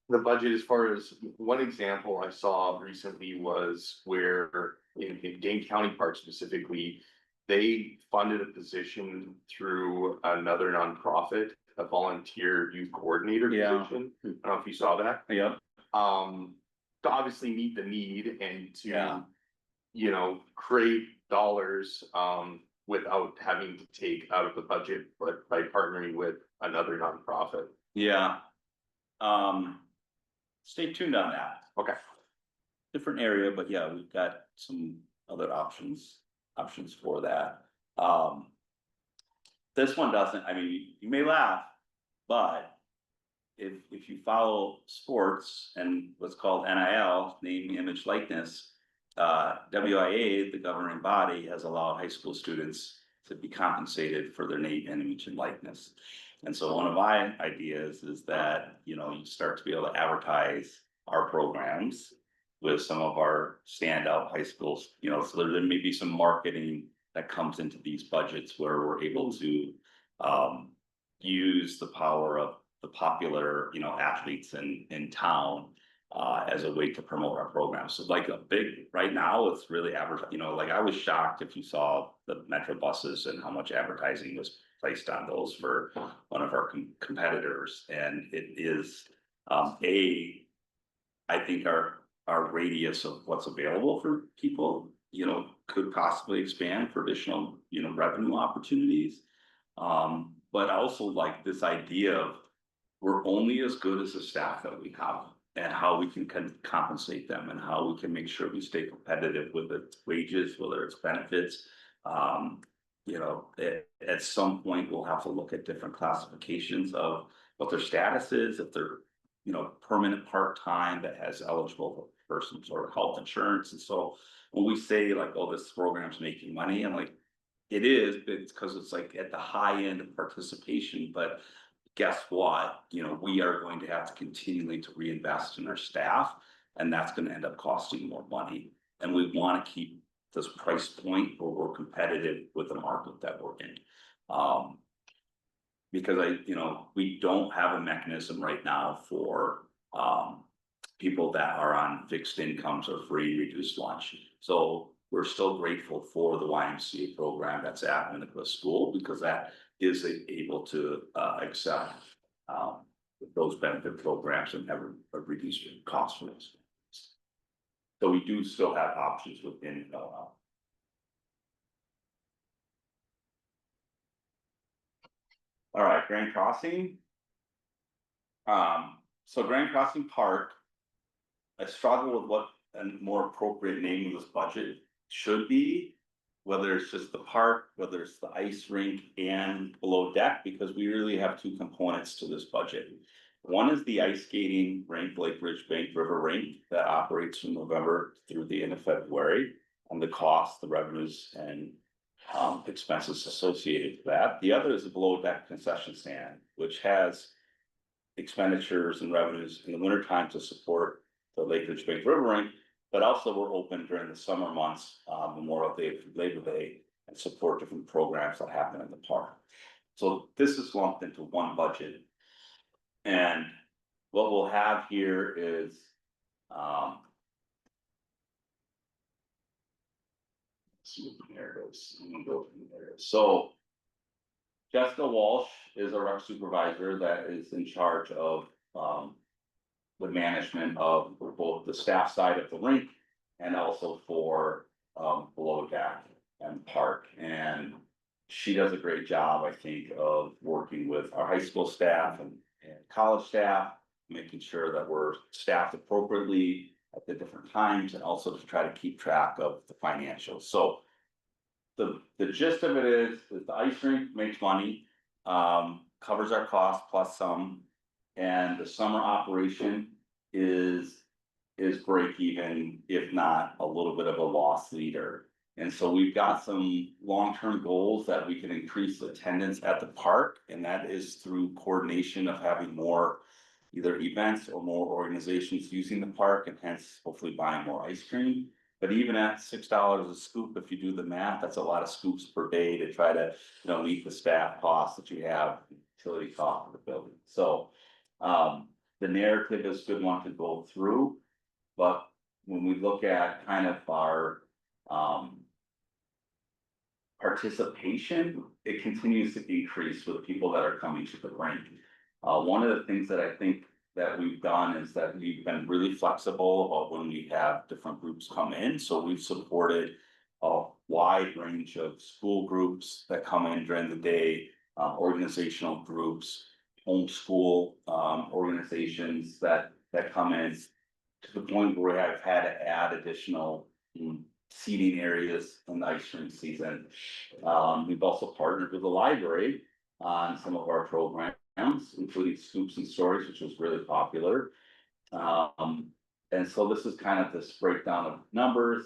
budget, as far as one example I saw recently was where in Dane County Park specifically, they funded a position through another nonprofit, a volunteer youth coordinator Yeah. position. I don't know if you saw that. Yep. To obviously meet the need and Yeah. to, create dollars, without having to take out of the budget, but by partnering with another nonprofit. Yeah. Stay tuned on that. Okay. Different area, but yeah, we've got some other options for that. This one doesn't, I mean, you may laugh, but if you follow sports and what's called NIL, name, image, likeness, WIA, the governing body, has allowed high school students to be compensated for their name, image, and likeness. And so one of my ideas is that, you start to be able to advertise our programs with some of our standout high schools, so there may be some marketing that comes into these budgets where we're able to use the power of the popular, athletes in town as a way to promote our program. So like right now, it's really like I was shocked if you saw the Metro buses and how much advertising was placed on those for one of our competitors. And it is, I think our radius of what's available for people, could possibly expand for additional, revenue opportunities. But also like this idea of we're only as good as the staff that we have, and how we can compensate them, and how we can make sure we stay competitive with its wages, whether it's benefits. At some point, we'll have to look at different classifications of what their status is, if they're, permanent part-time that has eligible persons or health insurance. And so when we say like, oh, this program's making money, and like, it is, but it's because it's like at the high end of participation, but guess what? We are going to have to continually to reinvest in our staff, and that's gonna end up costing more money. And we wanna keep this price point where we're competitive with the market that we're in. Because we don't have a mechanism right now for, people that are on fixed incomes or free reduced lunch. So we're still grateful for the YMCA program that's at Minnetonka School, because that is able to, accept, those benefit programs and have a reduced cost for those. So we do still have options within, All right, Grand Crossing. So Grand Crossing Park. I struggle with what a more appropriate name of this budget should be. Whether it's just the park, whether it's the ice rink and below deck, because we really have two components to this budget. One is the ice skating rink, Lake Ridge Bank River Rink, that operates from November through the end of February. And the cost, the revenues and expenses associated with that. The other is the below deck concession stand, which has expenditures and revenues in the winter time to support the Lake Ridge Bank River Rink, but also we're open during the summer months, Memorial Day, Labor Day, and support different programs that happen in the park. So this is lumped into one budget. And what we'll have here is, there it is. I'm gonna go from there. So Jessica Walsh is a rec supervisor that is in charge of, the management of both the staff side of the rink and also for, below deck and park. And she does a great job, I think, of working with our high school staff and college staff, making sure that we're staffed appropriately at the different times, and also to try to keep track of the financials. So the gist of it is the ice rink makes money, covers our costs plus some, and the summer operation is break even, if not a little bit of a loss leader. And so we've got some long-term goals that we can increase attendance at the park, and that is through coordination of having more either events or more organizations using the park, and hence hopefully buying more ice cream. But even at $6 a scoop, if you do the math, that's a lot of scoops per day to try to, meet the staff costs that you have, utility cost of the building. So the narrative is a good one to go through, but when we look at kind of our participation, it continues to increase with people that are coming to the rink. One of the things that I think that we've done is that we've been really flexible about when we have different groups come in. So we've supported a wide range of school groups that come in during the day, organizational groups, homeschool organizations that come in, to the point where I've had to add additional seating areas in the ice rink season. We've also partnered with the library on some of our programs, including Scoops and Stories, which was really popular. And so this is kind of this breakdown of numbers.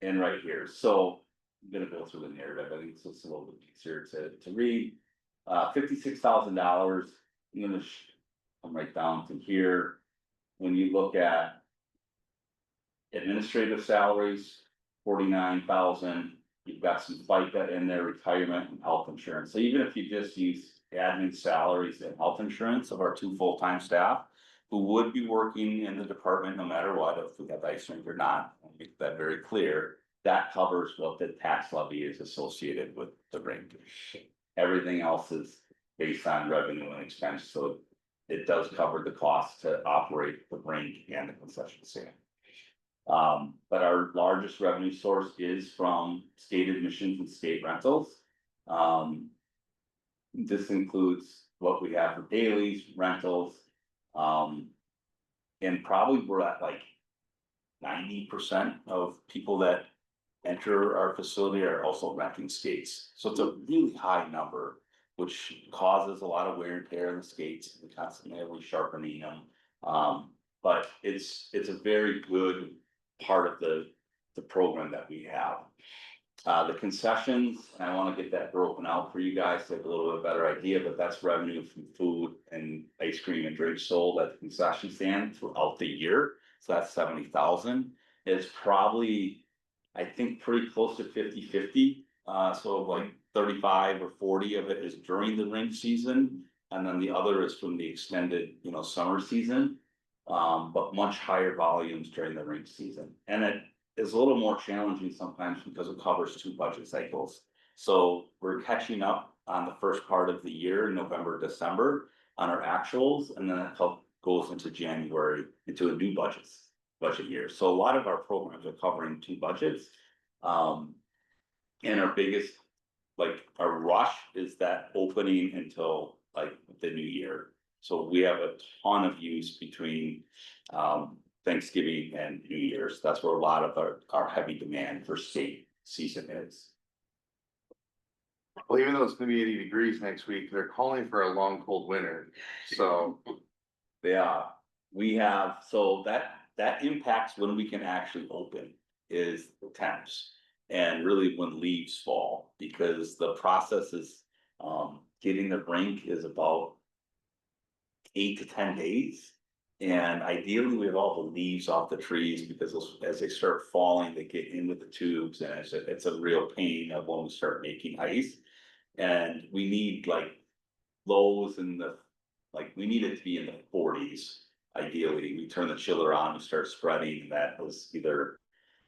And right here, so I'm gonna go through the narrative. I think it's just a little bit easier to read. $56,000. I'm gonna come right down to here. When you look at administrative salaries, 49,000. You've got some FICA in there, retirement and health insurance. So even if you just use admin salaries and health insurance of our 2 full-time staff, who would be working in the department no matter what, if we have ice rink or not, I'll make that very clear. That covers what the tax levy is associated with the rink. Everything else is based on revenue and expense, so it does cover the cost to operate the rink and the concession stand. But our largest revenue source is from state admissions and state rentals. This includes what we have for dailies, rentals. And probably we're at like 90% of people that enter our facility are also renting skates. So it's a really high number. which causes a lot of wear and tear in the skates, we constantly are resharpening them. But it's a very good part of the program that we have. The concessions, and I wanna get that broken out for you guys to have a little bit better idea, but that's revenue from food and ice cream and drinks sold at the concession stand throughout the year. So that's 70,000. It's probably, I think, pretty close to 50-50. So like 35 or 40 of it is during the rink season. And then the other is from the extended, summer season. But much higher volumes during the rink season. And it is a little more challenging sometimes because it covers 2 budget cycles. So we're catching up on the first part of the year, November, December, on our actuals, and then it goes into January, into a new budget year. So a lot of our programs are covering 2 budgets. And our biggest, like, our rush is that opening until like the new year. So we have a ton of use between Thanksgiving and New Year's. That's where a lot of our heavy demand for skate season is. Well, even though it's gonna be 80 degrees next week, they're calling for a long, cold winter, so. Yeah, we have, so that impacts when we can actually open is the temps. And really when leaves fall, because the process is, getting the rink is about 8 to 10 days. And ideally, we have all the leaves off the trees because as they start falling, they get in with the tubes and it's a real pain of when we start making ice. And we need like lows in the, like, we need it to be in the 40s. Ideally, we turn the chiller on, we start spreading, and that was either,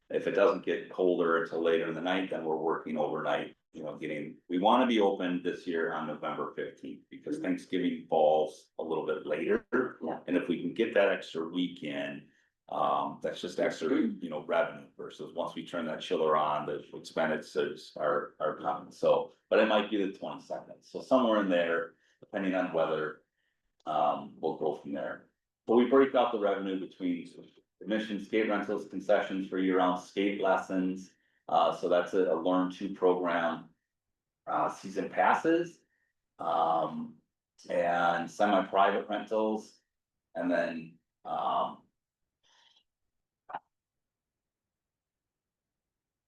if it doesn't get colder until later in the night, then we're working overnight, we wanna be open this year on November 15th, because Thanksgiving falls a little bit later. Yeah. And if we can get that extra weekend, that's just extra, revenue versus once we turn that chiller on, the expenditures are coming, so. But it might be the 22nd, so somewhere in there, depending on weather, we'll go from there. But we break out the revenue between admission, skate rentals, concessions for year-round skate lessons. So that's a Learn To program. Season passes. And semi-private rentals. And then,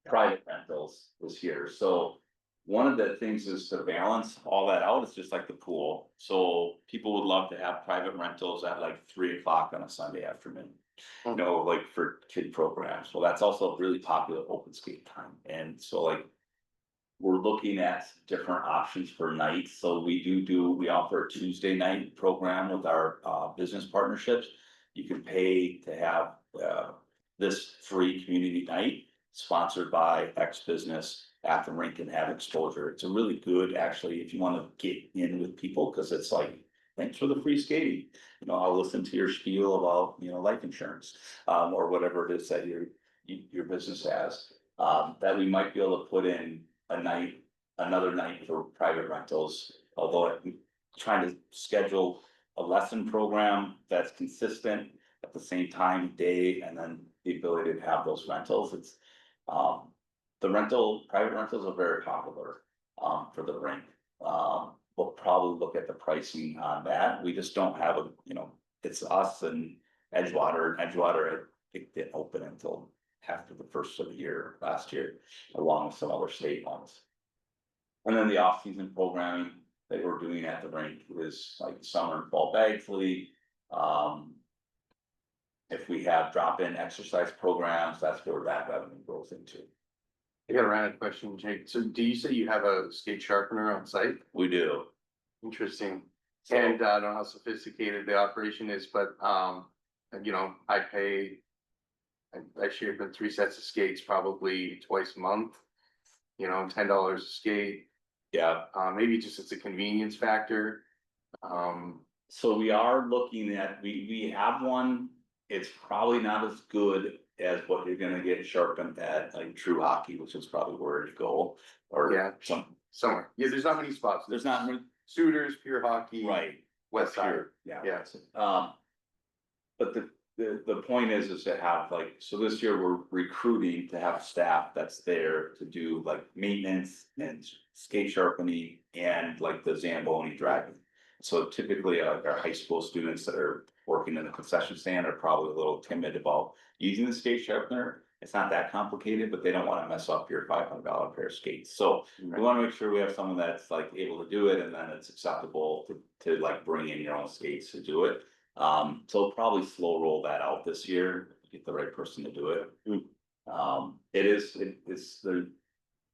private rentals this year. So one of the things is to balance all that out. It's just like the pool. So people would love to have private rentals at like 3 o'clock on a Sunday afternoon. Like for kid programs. Well, that's also a really popular open skate time. And so like, we're looking at different options for nights. So we offer a Tuesday night program with our business partnerships. You can pay to have this free community night sponsored by X business at the rink and have exposure. It's a really good, actually, if you want to get in with people, because it's like, thanks for the free skating. I'll listen to your spiel about, life insurance, or whatever it is that your business has. That we might be able to put in another night for private rentals, although I'm trying to schedule a lesson program that's consistent at the same time of day, and then the ability to have those rentals. It's, private rentals are very popular, for the rink. We'll probably look at the pricing on that. We just don't have it's us and Edgewater. Edgewater, it didn't open until after the first of the year, last year, along with some other state ones. And then the off-season programming that we're doing at the rink is like summer and fall bag fleet. If we have drop-in exercise programs, that's where that revenue goes into. I got a random question, Jake. So do you say you have a skate sharpener on site? We do. Interesting. So- And I don't know how sophisticated the operation is, but I pay. I share for 3 sets of skates probably twice a month. $10 a skate. Yeah, Maybe just it's a convenience factor. so we are looking at, we have one, it's probably not as good as what you're gonna get sharpened at like True Hockey, which is probably where to go. Or Yeah. Somewhere. Yeah, there's not many spots. there's not, Suitors, Pure Hockey. right. West Side. Pure, yeah. Yeah. But the point is to have like, so this year we're recruiting to have staff that's there to do like maintenance and skate sharpening and like the Zamboni driving. So typically, our high school students that are working in the concession stand are probably a little timid about using the skate sharpener. It's not that complicated, but they don't wanna mess up your $500 pair of skates, so we wanna make sure we have someone that's like able to do it, and then it's acceptable to like bring in your own skates to do it. So probably slow roll that out this year, get the right person to do it. It's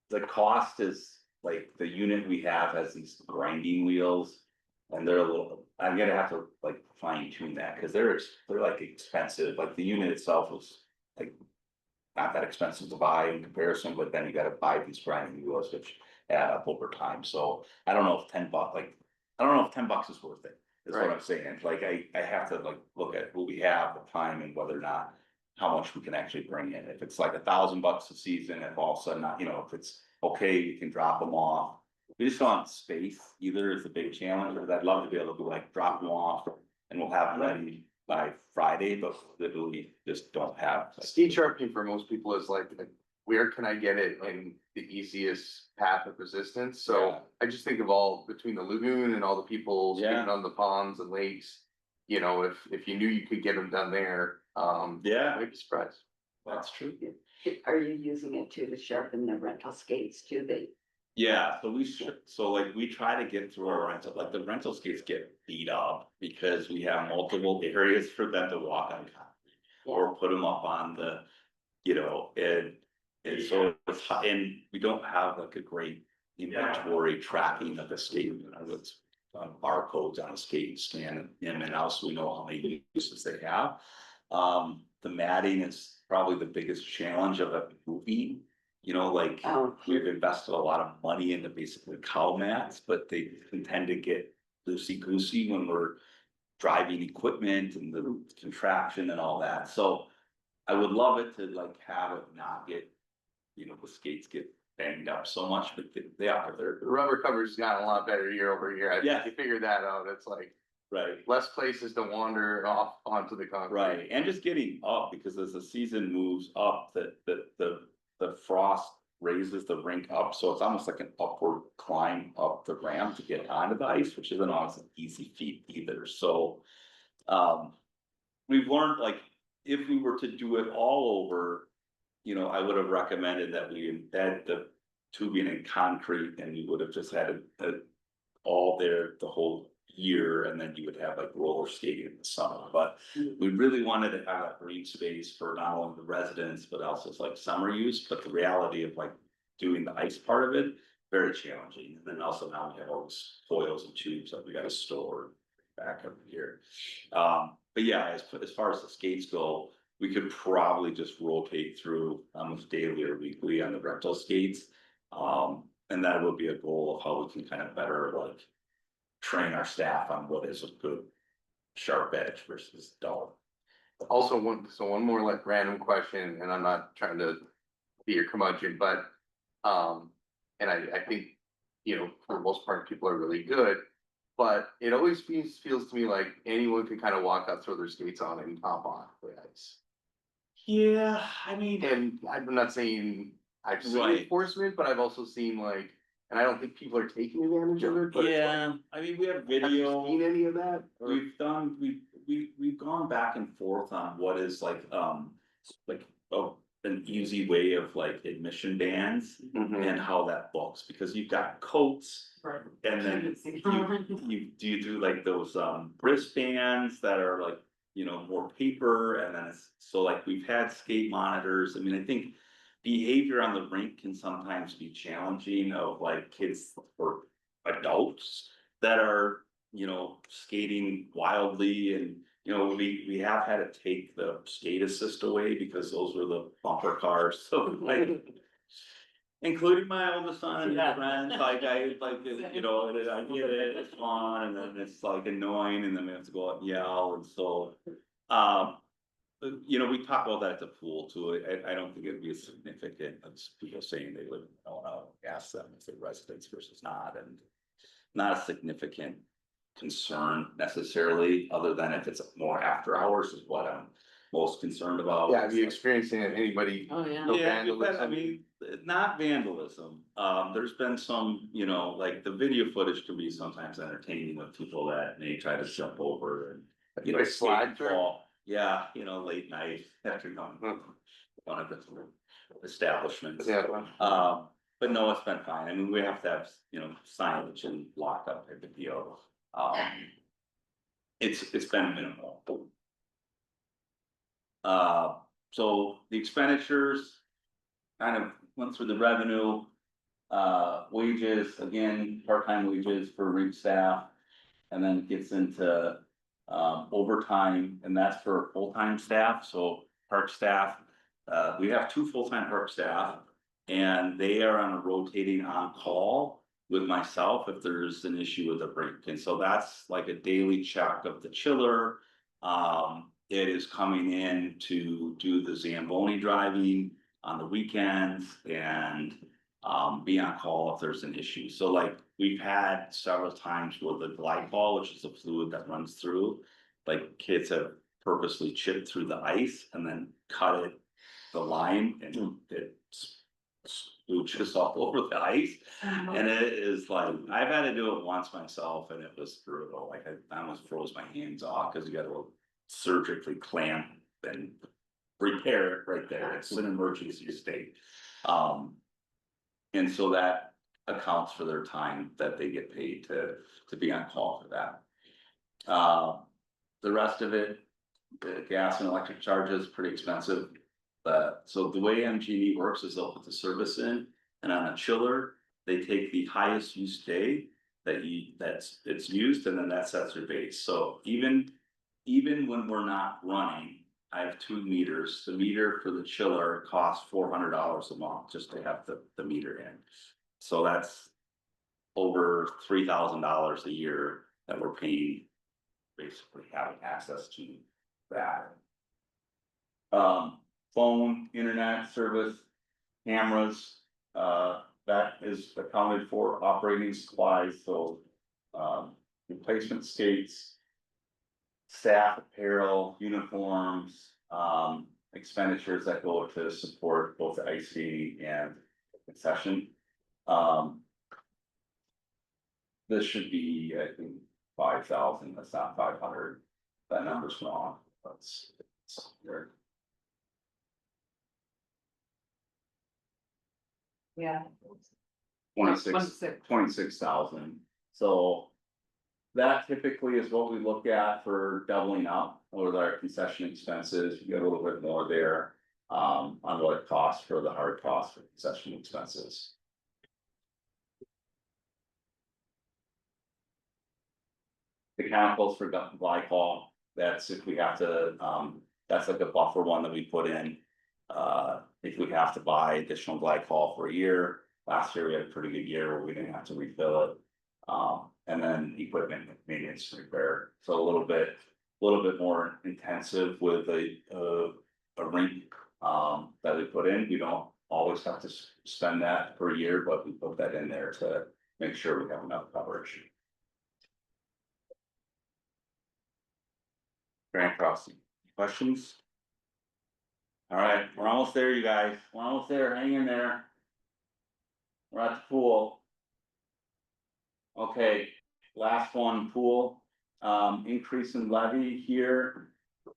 the cost is like the unit we have has these grinding wheels. And they're a little, I'm gonna have to like fine tune that, cause they're like expensive, like the unit itself was like. Not that expensive to buy in comparison, but then you gotta buy these grinding wheels, which add up over time, so I don't know if $10, like, I don't know if $10 is worth it. Is what I'm saying, like, I have to like look at who we have, the time and whether or not. How much we can actually bring in, if it's like $1,000 a season, if all of a sudden, not, if it's okay, we can drop them off. We just don't have space either is a big challenge, but I'd love to be able to like drop them off and we'll have them ready by Friday, but literally just don't have. Skate sharpening for most people is like, where can I get it in the easiest path of resistance? So Yeah. I just think of all between the lagoon and all the people Yeah. skating on the ponds and lakes. If you knew you could get them done there, Yeah, I'd be surprised. that's true. Are you using it to sharpen the rental skates too? Yeah, so we should, so like we try to get through our rental, like the rental skates get beat up because we have multiple areas for them to walk on concrete. Or put them up on the, and so it's, and we don't have like a great inventory tracking of the skate, it's. Barcodes on a skate and scan in and out, so we know how many uses they have. The matting is probably the biggest challenge of it moving. Like we've invested a lot of money into basically cow mats, but they tend to get loosey goosey when we're driving equipment and the contraption and all that. So I would love it to like have it not get, the skates get banged up so much, but they are, The rubber cover's gotten a lot better year over year. I Yeah. think you figured that out. It's like right. less places to wander off onto the concrete. Right, and just getting up, because as the season moves up, the frost raises the rink up, so it's almost like an upward climb up the ramp to get onto the ice, which isn't always an easy feat either, so. We've learned, like, if we were to do it all over, I would have recommended that we embed the tubing in concrete, and we would have just had it all there the whole year, and then you would have like roller skating in the summer, but we really wanted to have that green space for not only the residents, but also like summer use, but the reality of like doing the ice part of it, very challenging, and then also now we have all these foils and tubes that we gotta store back up here. But yeah, as far as the skates go, we could probably just rotate through almost daily or weekly on the rental skates. And that would be a goal of how we can kind of better like train our staff on what is a good sharp edge versus dull. Also, one more like random question, and I'm not trying to be your curmudgeon, but, and I think, for the most part, people are really good. But it always feels to me like anyone can kind of walk out, throw their skates on and hop on the ice. Yeah, I mean. And I'm not saying I've seen Right. enforcement, but I've also seen like, and I don't think people are taking advantage of it, but it's like, Yeah, I mean, we have have you video. seen any of that? Or- We've gone back and forth on what is like an easy way of like admission bans. Mhm. And how that books, because you've got coats. Right. And then you do like those wristbands that are like, more paper, and then it's, so like we've had skate monitors, I mean, I think. Behavior on the rink can sometimes be challenging of like kids or adults that are, skating wildly, and. We have had to take the skate assist away because those were the bumper cars, so like. Including my oldest son and his Yeah. friends, like I get it, it's fun, and then it's like annoying, and then we have to go out and yell, and so. We talk about that at the pool too, I don't think it'd be as significant as people saying they live, ask them if they're residents versus not, and. Not a significant concern necessarily, other than if it's more after hours is what I'm most concerned about. Yeah, have you experienced anybody? Oh, yeah. No Yeah, but I vandalism? mean, not vandalism. There's been some, you know, like the video footage can be sometimes entertaining with people that may try to jump over and. You know, Like slide skate through? fall. Yeah, you know, late night after going, one of the establishments. Yeah. But no, it's been fine. I mean, we have to have, you know, signage and lock up type of deal. It's been minimal. So the expenditures kind of went through the revenue. Wages, again, part-time wages for reach staff. And then it gets into overtime, and that's for full-time staff, so park staff. We have 2 full-time park staff, and they are on a rotating on-call with myself if there's an issue with a break. And so that's like a daily check of the chiller. It is coming in to do the Zamboni driving on the weekends and be on call if there's an issue. So like we've had several times where the glycol, which is a fluid that runs through, like kids have purposely chipped through the ice and then cut it, the line, and it smooches all over the ice. And it is like, I've had to do it once myself and it was brutal. Like I almost froze my hands off because you got to surgically clamp and repair it right there. It's an emergency state. And so that accounts for their time that they get paid to be on call for that. The rest of it, the gas and electric charges, pretty expensive. But so the way MGE works is they'll put the service in, and on a chiller, they take the highest use day that's it's used, and then that sets your base. So even when we're not running, I have 2 meters. The meter for the chiller costs $400 a month just to have the meter in. So that's over $3,000 a year that we're paying, basically having access to that. Phone, internet service, cameras, that is accounted for. Operating supplies, so replacement skates, staff apparel, uniforms, expenditures that go to support both the ice skating and concession. This should be, I think, 5,000, that's not 500, that number's wrong, it's there. Yeah. 26,000, so. That typically is what we look at for doubling up with our concession expenses, you get a little bit more there. On what it costs for the hard costs for concession expenses. The chemicals for glycol, that's if we have to, that's like a buffer one that we put in. If we have to buy additional glycol for a year, last year we had a pretty good year where we didn't have to refill it. And then equipment maintenance repair, so a little bit more intensive with a rink. That we put in, we don't always have to spend that per year, but we put that in there to make sure we have enough coverage. Grant Crossing, questions? All right, we're almost there, you guys, we're almost there, hang in there. We're at the pool. Okay, last one, pool, increase in levy here,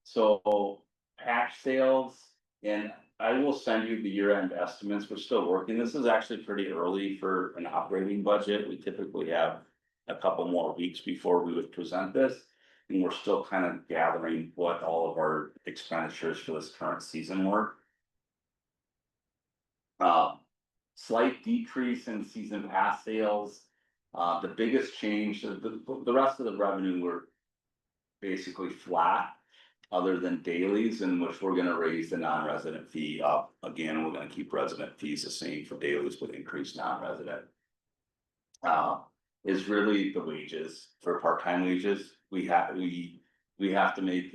so patch sales. And I will send you the year-end estimates, we're still working, this is actually pretty early for an operating budget, we typically have a couple more weeks before we would present this. And we're still kind of gathering what all of our expenditures for this current season were. Slight decrease in season pass sales. The biggest change, the rest of the revenue were basically flat, other than dailies, in which we're gonna raise the non-resident fee up. Again, we're gonna keep resident fees the same for dailies, but increase non-resident. Is really the wages for part-time wages. We have to make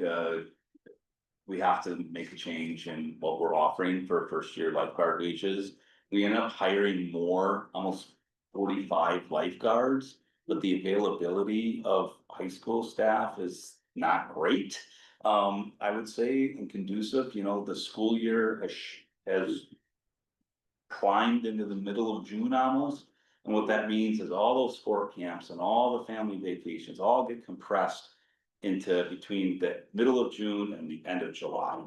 a change in what we're offering for first year lifeguard wages. We end up hiring more, almost 45 lifeguards but the availability of high school staff is not great. I would say and conducive, you know, the school year has climbed into the middle of June almost. And what that means is all those sport camps and all the family vacations all get compressed into between the middle of June and the end of July.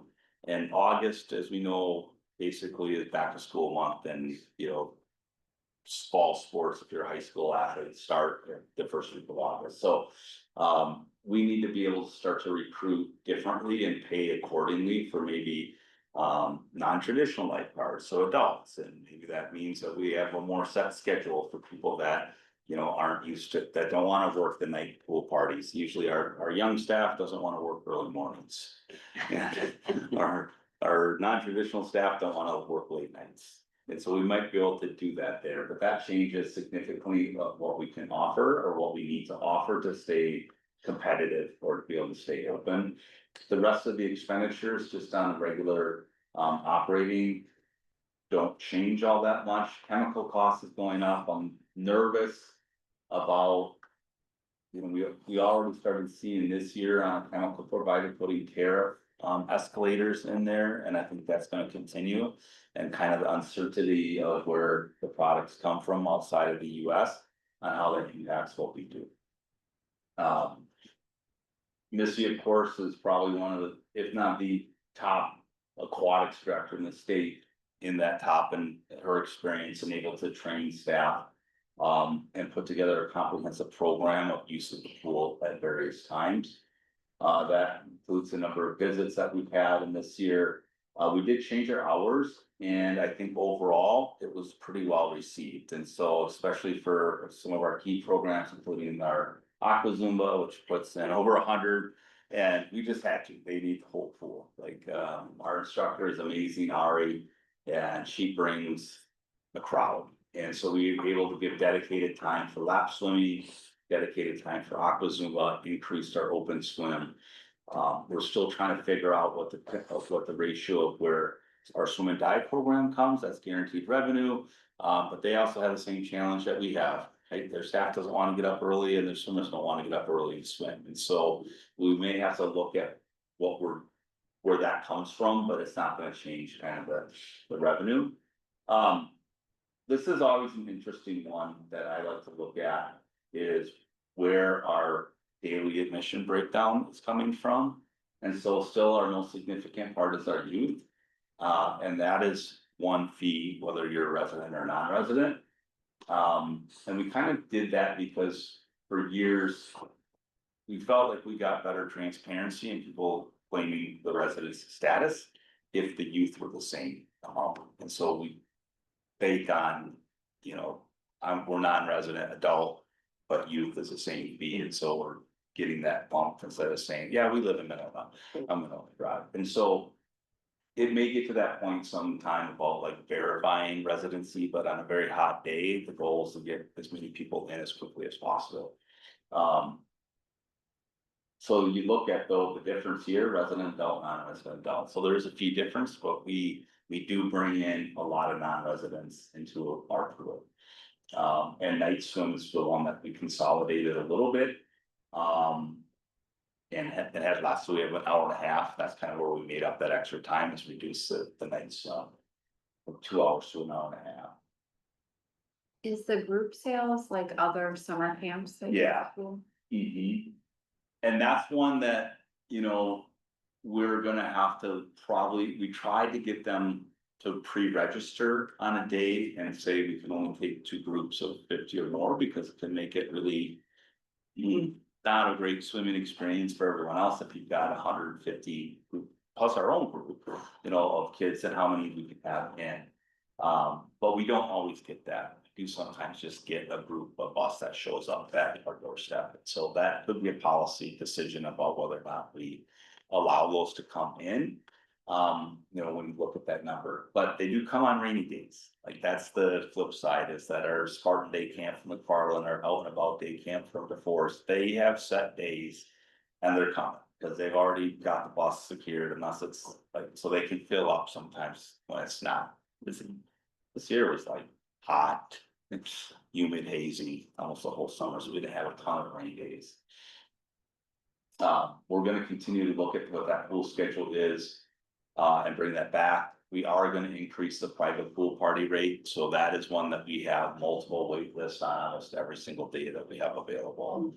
And August, as we know, basically is back to school month and, you know, fall sports, if you're a high school athlete, start the first week of August. So we need to be able to start to recruit differently and pay accordingly for maybe non-traditional lifeguards, so adults, and maybe that means that we have a more set schedule for people that, you know, aren't used to, that don't wanna work the night pool parties. Usually our young staff doesn't wanna work early mornings. And our non-traditional staff don't wanna work late nights. And so we might be able to do that there, but that changes significantly of what we can offer or what we need to offer to stay competitive or to be able to stay open. The rest of the expenditures just on regular operating don't change all that much. Chemical cost is going up. I'm nervous about, you know, we already started seeing this year on a chemical provider putting tariff escalators in there, and I think that's gonna continue. And kind of the uncertainty of where the products come from outside of the US and how that impacts what we do. Missy, of course, is probably one of the, if not the top aquatics director in the state in that top and her experience and able to train staff. And put together a comprehensive program of use of the pool at various times. That includes a number of visits that we've had in this year. We did change our hours and I think overall it was pretty well received. And so especially for some of our key programs, including our Aqua Zumba, which puts in over 100. And we just had to, they need the whole pool. Like, our instructor is amazing, Ari, and she brings the crowd. And so we were able to give dedicated time for lap swimming, dedicated time for Aqua Zumba, increased our open swim. We're still trying to figure out what the ratio of where our swim and dive program comes, that's guaranteed revenue. But they also have the same challenge that we have, right? Their staff doesn't want to get up early and their swimmers don't want to get up early and swim. And so we may have to look at where that comes from, but it's not gonna change kind of the revenue. This is always an interesting one that I like to look at, is where our daily admission breakdown is coming from. And so still our most significant part is our youth. And that is one fee, whether you're a resident or non-resident. And we kind of did that because for years, we felt like we got better transparency and people claiming the residence status if the youth were the same. And so we bake on, you know, we're non-resident adult, but youth is the same fee, and so we're getting that bump instead of saying, yeah, we live in Minnesota, I'm gonna drive. And so it may get to that point sometime about like verifying residency, but on a very hot day, the goal is to get as many people in as quickly as possible. So you look at though the difference here, resident adult, non-resident adult, so there is a fee difference, but we do bring in a lot of non-residents into our pool. And night swim is the one that we consolidated a little bit. And had last, so we have an hour and a half, that's kind of where we made up that extra time, is reduce the night swim from 2 hours to an hour and a half. Is the group sales like other summer camps? That you Yeah. do? Mm-hmm. And that's one that, you know, we're gonna have to we tried to get them to pre-register on a day and say we can only take 2 groups of 50 or more, because it can make it really not a great swimming experience for everyone else if you've got 150 group, plus our own group, you know, of kids and how many we can have in. But we don't always get that. We do sometimes just get a group, a bus that shows up at our doorstep. So that could be a policy decision about whether or not we allow those to come in. You know, when you look at that number, but they do come on rainy days. Like that's the flip side, is that our Spartan Day Camp from McFarland, our Out and About Day Camp from DeForest, they have set days and they're coming because they've already got the bus secured, unless it's like, so they can fill up sometimes when it's not busy. This year was like hot, it's humid, hazy, almost the whole summer, so we didn't have a ton of rainy days. We're gonna continue to look at what that pool schedule is, and bring that back. We are gonna increase the private pool party rate, so that is one that we have multiple wait lists on almost every single day that we have available.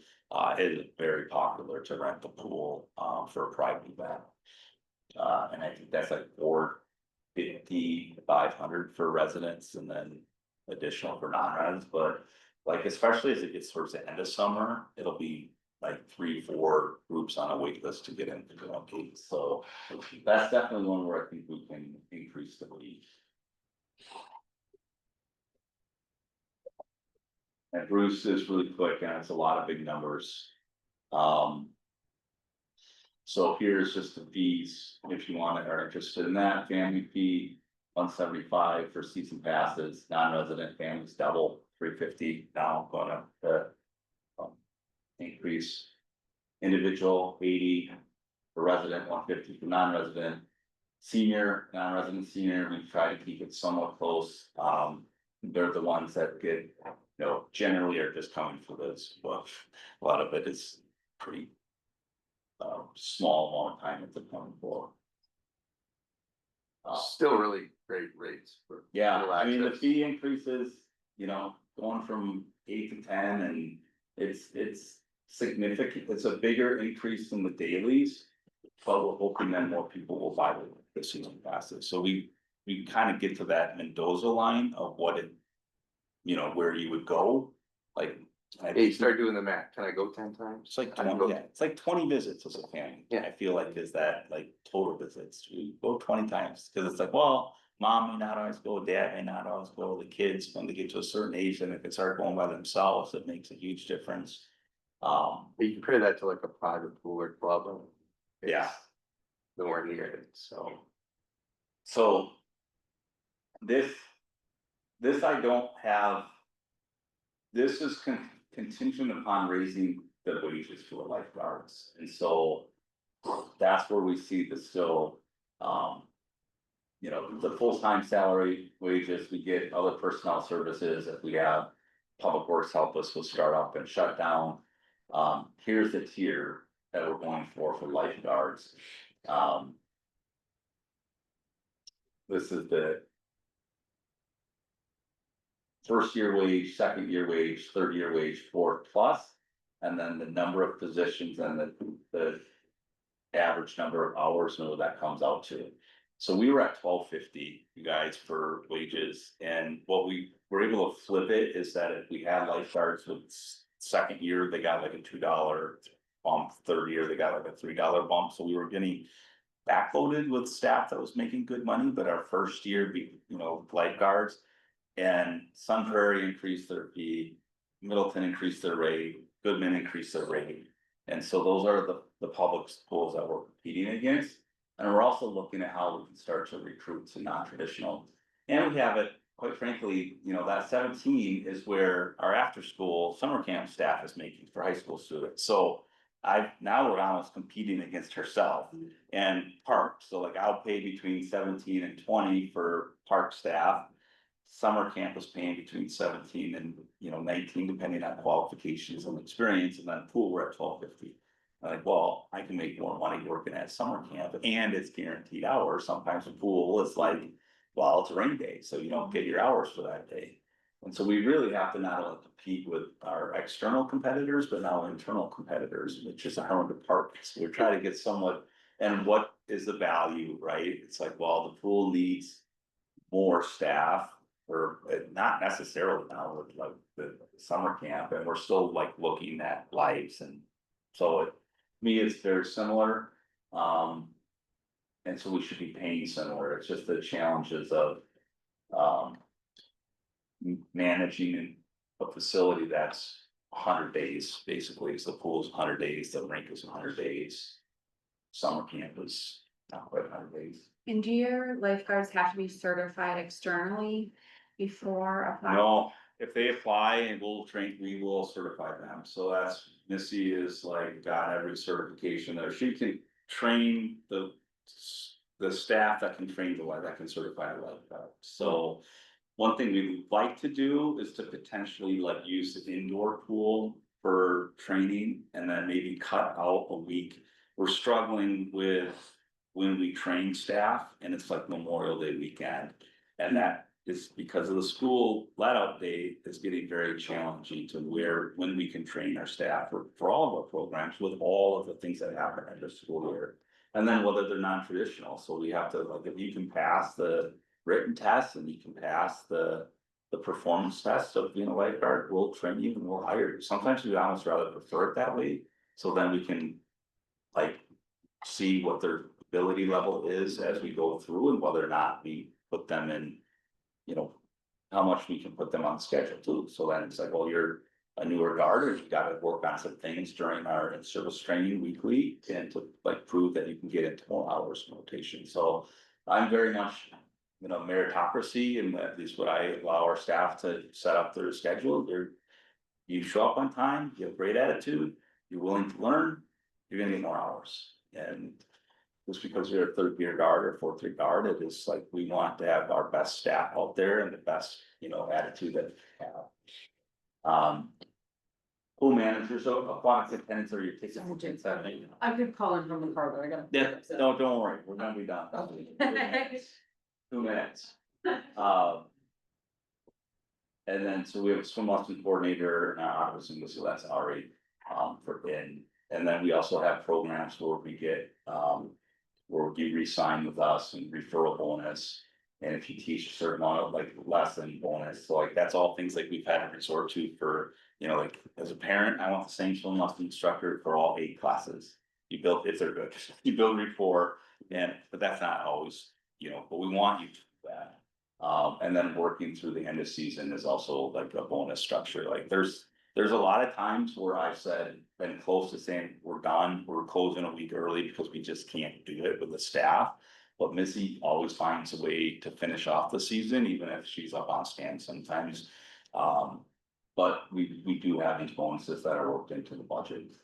It is very popular to rent the pool, for a private event. And I think that's like 450, 500 for residents and then additional for non-res, but like especially as it gets towards the end of summer, it'll be like 3, 4 groups on a wait list to get into the gates, so that's definitely one where I think we can increase the lead. And Bruce is really quick and it's a lot of big numbers. So here's just the fees, if you want to, are interested in that, family fee, 175 for season passes, non-resident families double, 350, now going up the. Increase. Individual 80 for resident, 150 for non-resident. Senior, non-resident senior, we try to keep it somewhat close, they're the ones that get, generally are just coming for this, but a lot of it is pretty. Small amount of time that they're coming for. Still really great rates for. Yeah, full I mean, the access. fee increases, going from 8 to 10 and it's significant, it's a bigger increase than the dailies. But we're hoping that more people will buy the season passes, so we kind of get to that Mendoza line of what it. Where you would go, like. Hey, start doing the math, can I go 10 times? It's like I can 20, go- yeah, it's like 20 visits as a family. Yeah. I feel like is that like total visits, we go 20 times, cause it's like, well, mom may not always go, dad may not always go, the kids, when they get to a certain age, and if they start going by themselves, it makes a huge difference. You compare that to like a private pool or club. it's Yeah. Nowhere near it, so. So. This I don't have. This is contingent upon raising the wages for the lifeguards, and so. That's where we see the still, the full-time salary wages, we get other personnel services, if we have. Public Works help us with start up and shut down. Here's the tier that we're going for lifeguards. This is the. First year wage, second year wage, third year wage, 4+, and then the number of positions and the. Average number of hours and what that comes out to. So we were at $12.50, you guys, for wages, and what we were able to flip it is that if we had lifeguards with second year, they got like a $2 bump, third year, they got like a $3 bump, so we were getting. Backloaded with staff that was making good money, but our first year, lifeguards. And Sun Prairie increased their fee, Middleton increased their rate, Goodman increased their rate. And so those are the public schools that we're competing against. And we're also looking at how we can start to recruit to non-traditional. And we have it, quite frankly, that 17 is where our after-school summer camp staff is making for high school students. So now we're almost competing against herself and park. So like I'll pay between 17 and 20 for park staff. Summer camp was paying between 17 and 19, depending on qualifications and experience, and then pool we're at $12.50. Like, well, I can make more money working at summer camp, and it's guaranteed hours. Sometimes the pool is like, well, it's a rain day, so you don't get your hours for that day. And so we really have to not only compete with our external competitors, but now internal competitors, which is our own departments. We're trying to get somewhat, and what is the value, right? It's like, well, the pool needs more staff. Or not necessarily now with like the summer camp, and we're still like looking at lives, and so to me it's very similar. And so we should be paying similar, it's just the challenges of managing a facility that's 100 days, basically, so the pool is 100 days, the rink is 100 days. Summer camp is not quite 100 days. And do your lifeguards have to be certified externally before applying? No, if they apply and we will certify them, so that's, Missy is like got every certification there, she can train the staff that can train that can certify a lifeguard, so. One thing we'd like to do is to potentially like use the indoor pool for training and then maybe cut out a week. We're struggling with when we train staff and it's like Memorial Day weekend. And that is because of the school let out day is getting very challenging to when we can train our staff for all of our programs with all of the things that happen at the school year. And then whether they're non-traditional, so we have to, like, if you can pass the written test and you can pass the performance test of being a lifeguard, we'll train you and we'll hire you. Sometimes we'd almost rather prefer it that way, so then we can like see what their ability level is as we go through and whether or not we put them in, you know, how much we can put them on schedule too. So then it's like, well, you're a newer guard, or you gotta work on some things during our in-service training weekly and to like prove that you can get into more hours of rotation. So I'm very much, you know, meritocracy, and at least what I allow our staff to set up their schedule. You show up on time, you have a great attitude, you're willing to learn, you're gonna get more hours. And just because you're a third year guard or fourth year guard, it is like, we want to have our best staff out there and the best, you know, attitude that we have. Pool managers, so aquatic attendants are your tickets. I could call in from the car, but I gotta. Yeah, no, don't worry, we're gonna be done. 2 minutes. And then, so we have a swim lesson coordinator, obviously, so that's already, for in. And then we also have programs where we get, where you re-sign with us and referral bonus. And if you teach a certain amount of like lesson bonus, so like that's all things like we've had to resort to for, you know, like as a parent, I want the same swim lesson instructor for all 8 classes. You build, if they're good, you build rapport, but that's not always, you know, but we want you to do that. And then working through the end of season is also like a bonus structure. Like there's a lot of times where I've said, been close to saying, we're done, we're closing a week early because we just can't do it with the staff. But Missy always finds a way to finish off the season, even if she's up on stand sometimes. But we do have these bonuses that are worked into the budget.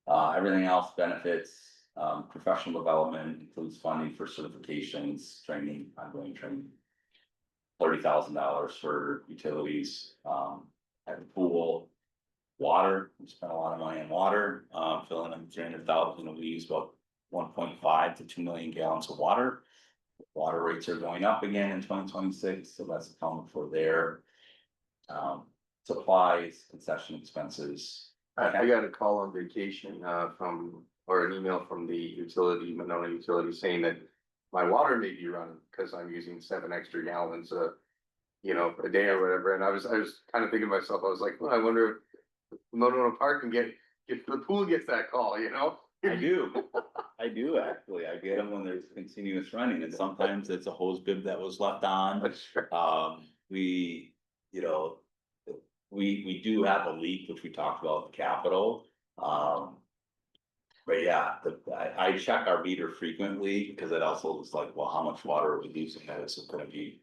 Everything else benefits, professional development includes funding for certifications, training, ongoing training. $30,000 for utilities, at the pool. Water, we spent a lot of money on water, filling in 300,000, we use about 1.5 to 2 million gallons of water. Water rates are going up again in 2026, so that's accounted for there. Supplies, concession expenses. I got a call on vacation, or an email from the utility, Monona Utility, saying that my water may be running because I'm using 7 extra gallons a day or whatever. And I was kind of thinking to myself, I was like, well, I wonder if Monona Park can get the pool gets that call, you know? I do actually, I get them when there's continuous running, and sometimes it's a hose bib that was left on. That's true. We, you know, we do have a leak, which we talked about at the Capitol. But yeah, I check our meter frequently, because it also is like, well, how much water are we using? That is gonna be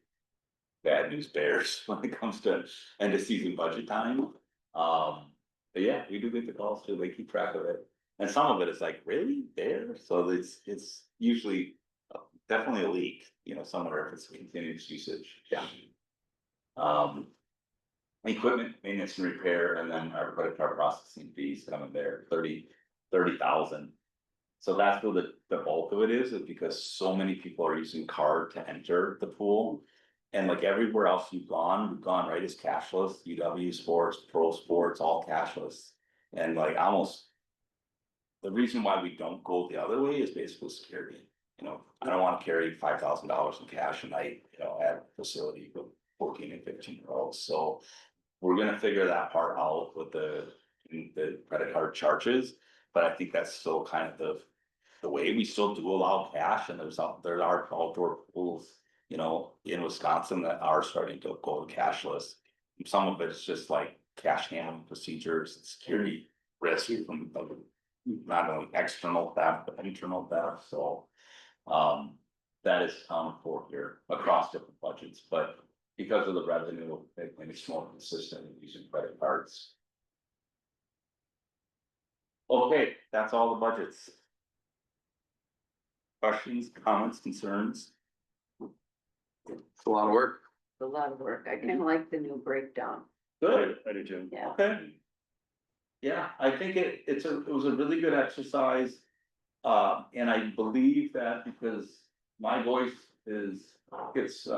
bad news bears when it comes to end of season budget time. But yeah, we do get the calls too, they keep track of it. And some of it is like, really, there? So it's usually definitely a leak, you know, somewhere if it's continuous usage, yeah. Equipment, maintenance and repair, and then our credit card processing fees coming there, 30,000. So that's where the bulk of it is because so many people are using card to enter the pool. And like everywhere else we've gone right as cashless, UW Sports, Pro Sports, all cashless. And like almost, the reason why we don't go the other way is basically security. You know, I don't want to carry $5,000 in cash a night, you know, at a facility with 14 and 15-year-olds. So we're gonna figure that part out with the credit card charges. But I think that's still kind of the way. We still do allow cash, and there are outdoor pools, you know, in Wisconsin that are starting to go cashless. Some of it is just like cash handling procedures and security risk from not only external theft, but internal theft, so. That is common for here across different budgets, but because of the revenue, it makes more consistent in using credit cards. Okay, that's all the budgets. Questions, comments, concerns? It's a lot of work. a lot of work. I kind of like the new breakdown. Good, I do too. Yeah. okay. Yeah, I think it was a really good exercise. And I believe that because my voice gets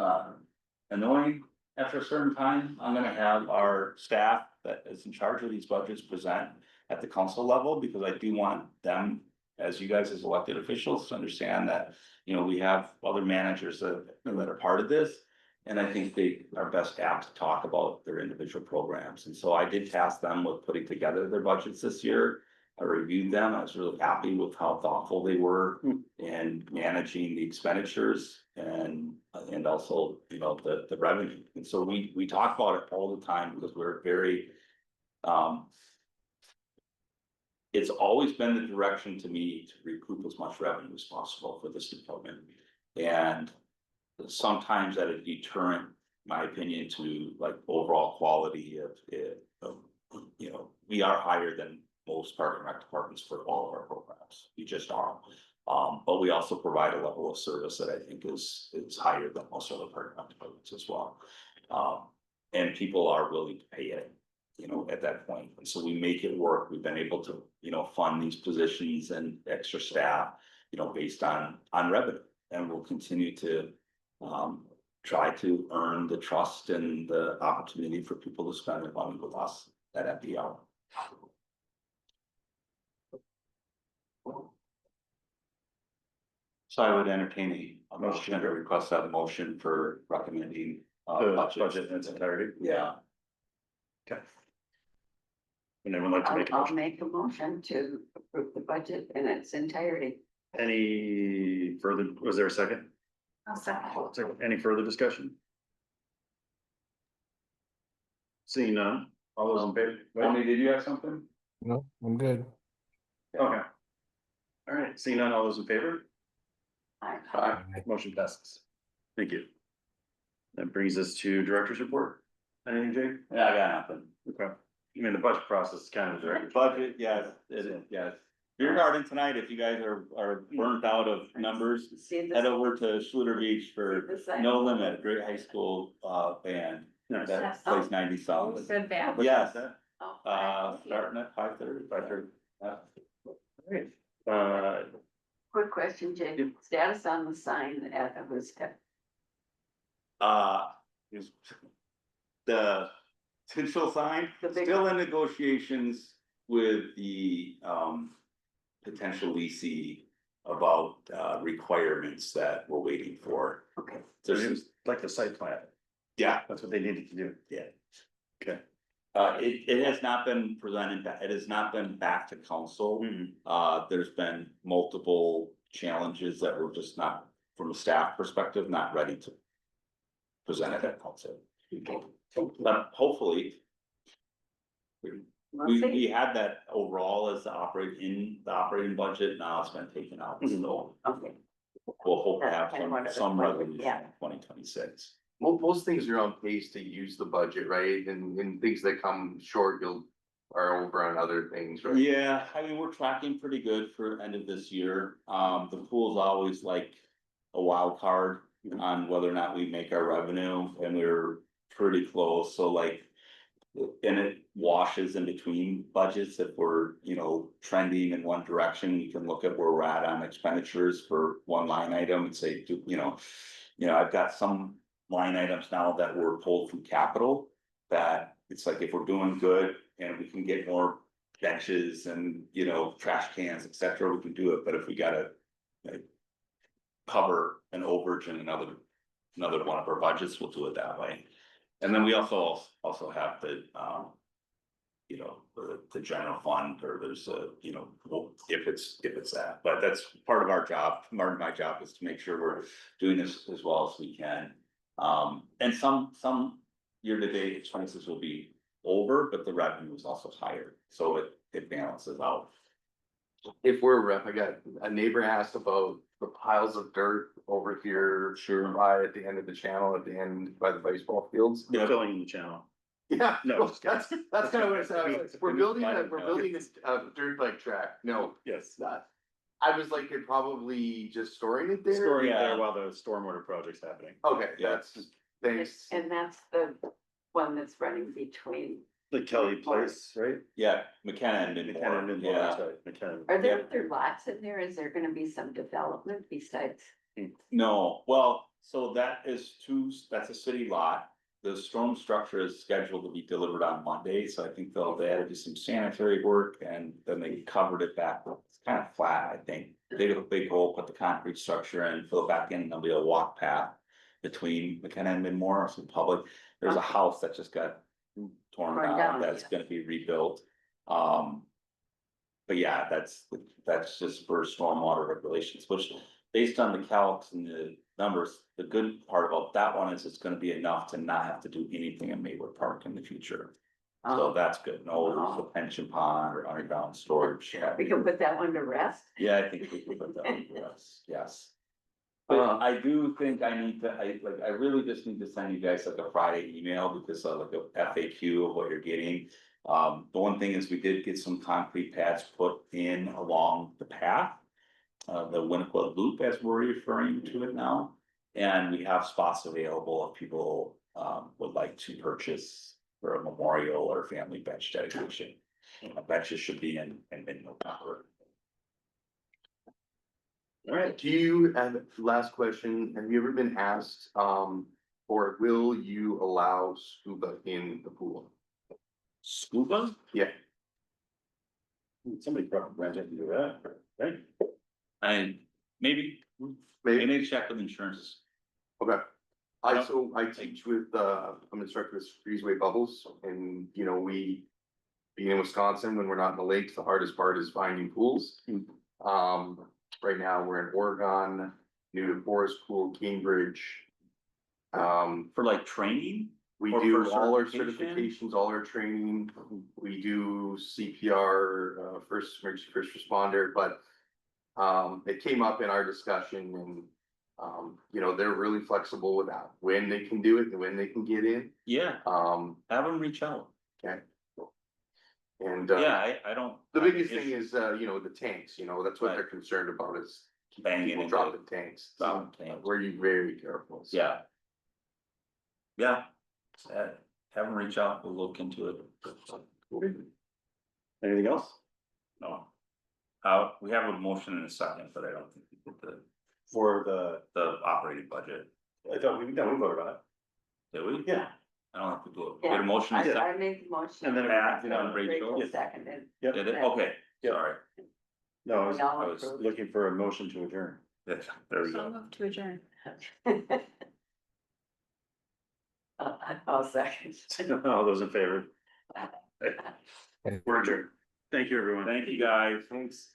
annoying after a certain time, I'm gonna have our staff that is in charge of these budgets present at the council level, because I do want them, as you guys as elected officials, to understand that, you know, we have other managers that are part of this. And I think they are best apt to talk about their individual programs. And so I did task them with putting together their budgets this year. I reviewed them. I was really happy with how thoughtful they were in managing the expenditures and also, you know, the revenue. And so we talk about it all the time because we're very, it's always been the direction to me to recoup as much revenue as possible for this department. And sometimes at a deterrent, my opinion, to like overall quality of, you know, we are higher than most park and rec departments for all of our programs. We just are. But we also provide a level of service that I think is higher than most other park and rec departments as well. And people are willing to pay it, you know, at that point. And so we make it work. We've been able to, you know, fund these positions and extra staff, you know, based on revenue. And we'll continue to try to earn the trust and the opportunity for people to spend their money with us at FPL. So I would entertain a motion or request that motion for recommending The budget. budget in its entirety. Yeah, Okay. Would anyone like to make a I'll motion? make a motion to approve the budget in its entirety. Any further, was there a second? I'll second. Any further discussion? Seeing none, all those in favor? Tony, did you have something? No, I'm good. Okay. All right, seeing none, all those in favor? Aye. Motion passes. Thank you. That brings us to director's report. Anything, Jake? Yeah, I got nothing. Okay. I mean, the budget process is kind of director's. Budget, yes, it is, yes. Beer garden tonight, if you guys are burnt out of numbers, See head this? over to Schluter Beach for See this side? No Limit, a great high school band Nice. that plays 90 songs. Good bad. Yes, Oh, starting at 5:30. 5:30. Yeah. Great. quick question, Jake. Yep. Status on the sign at was Is the potential sign, The big still in negotiations with the potential leasing about requirements that we're waiting for. okay. So There's it was like the site plan, yeah, that's what they needed to do. yeah. Okay. It has not been presented, it has not been back to council. There's been multiple challenges that were just not, from a staff perspective, not ready to present it at council. But hopefully. We'll We see. had that overall as the operating budget, now it's been taken out, so Okay. we'll hope to have That's kind of what I was some wondering, resolution yeah. in 2026. Well, most things are on pace to use the budget, right? And things that come short, are over on other things, right? Yeah, I mean, we're tracking pretty good for end of this year. The pool's always like a wild card on whether or not we make our revenue, and we're pretty close, so like. And it washes in between budgets. If we're, you know, trending in one direction, you can look at where we're at on expenditures for one line item and say, you know, I've got some line items now that were pulled from capital. That it's like if we're doing good and we can get more benches and, you know, trash cans, et cetera, we can do it. But if we gotta like cover an overage in another one of our budgets, we'll do it that way. And then we also have the, you know, the general fund, or there's a, you know, well, if it's that, but that's part of our job. Part of my job is to make sure we're doing this as well as we can. And some year-to-date expenses will be over, but the revenue is also higher, so it balances out. If we're a rep, I got a neighbor asked about the piles of dirt over here. Sure. Right at the end of the channel, at the end by the baseball fields. They're filling in the channel. Yeah, No, well, just kidding. that's kind of what it sounds like. We're building No. a dirt bike track. No, Yes. it's not. I was like, you're probably just storing it there? Storing it Yeah. there while the stormwater project's happening. Okay, Yeah. thanks. And that's the one that's running between, The Kelly Place, right? Yeah, McKenna and McKenna and Midmore, Midmore, yeah. that's right, McKenna. are there other lots in there? Is there gonna be some development besides? No, well, so that is that's a city lot. The storm structure is scheduled to be delivered on Monday, so I think they had to do some sanitary work and then they covered it back. It's kind of flat, I think. They did a big hole, put the concrete structure in, fill it back in, and there'll be a walk path between McKenna and Midmore, some public. There's a house that just got torn Torn down, down, that's yeah. gonna be rebuilt. But yeah, that's just for stormwater regulations, which based on the calcs and the numbers, the good part about that one is it's gonna be enough to not have to do anything in Maywood Park in the future. So that's good, no detention pond or underground storage. We can put that one to rest. Yeah, I think we can put that on for us, yes. But I do think I need to, I really just need to send you guys like a Friday email because of like a FAQ of what you're getting. The one thing is we did get some concrete pads put in along the path. The Winnequa Loop, as we're referring to it now, and we have spots available if people would like to purchase for a memorial or family bench dedication. Benches should be in November. All right, Do you, and last question, have you ever been asked, or will you allow scuba in the pool? Scuba? Yeah, somebody probably ran into that, right? And maybe, maybe, maybe check with insurance. okay. I teach with, I'm instructor with Breezeway Bubbles, and you know, being in Wisconsin, when we're not in the lakes, the hardest part is finding pools. Right now, we're in Oregon, New Forest Pool, Cambridge. For like training? We Or do for all our certification? certifications, all our training, we do CPR, first emergency first responder, but. It came up in our discussion and, you know, they're really flexible with that, when they can do it and when they can get in. Yeah, have them reach out. Okay. And, Yeah, I don't. the biggest thing is, you know, the tanks, you know, that's what Right. they're concerned about is. Banging People into dropping tanks. dropping tanks. We're very careful. So. Yeah. Yeah. Have them reach out, we'll look into it. Anything else? No. We have a motion in a second, but I don't think we did For the operating budget, I thought we voted on it. did we? Yeah. I don't have to do it. We had a motion. I in a second. I made the motion. And then Pat, you know, Rachel? Rachel seconded. Yep. Did it? Okay, Yep. sorry. No, I We all was approved. looking for a motion to adjourn. Yes, there we So go. move to adjourn. I'll second. All those in favor? We're adjourned. Thank you, everyone. Thank you, guys. Thanks.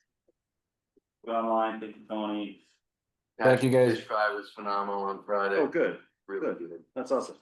Go online, thank you, Tony. Thank you, guys. Fish fry was phenomenal on Friday. Oh, good. Really good. That's awesome.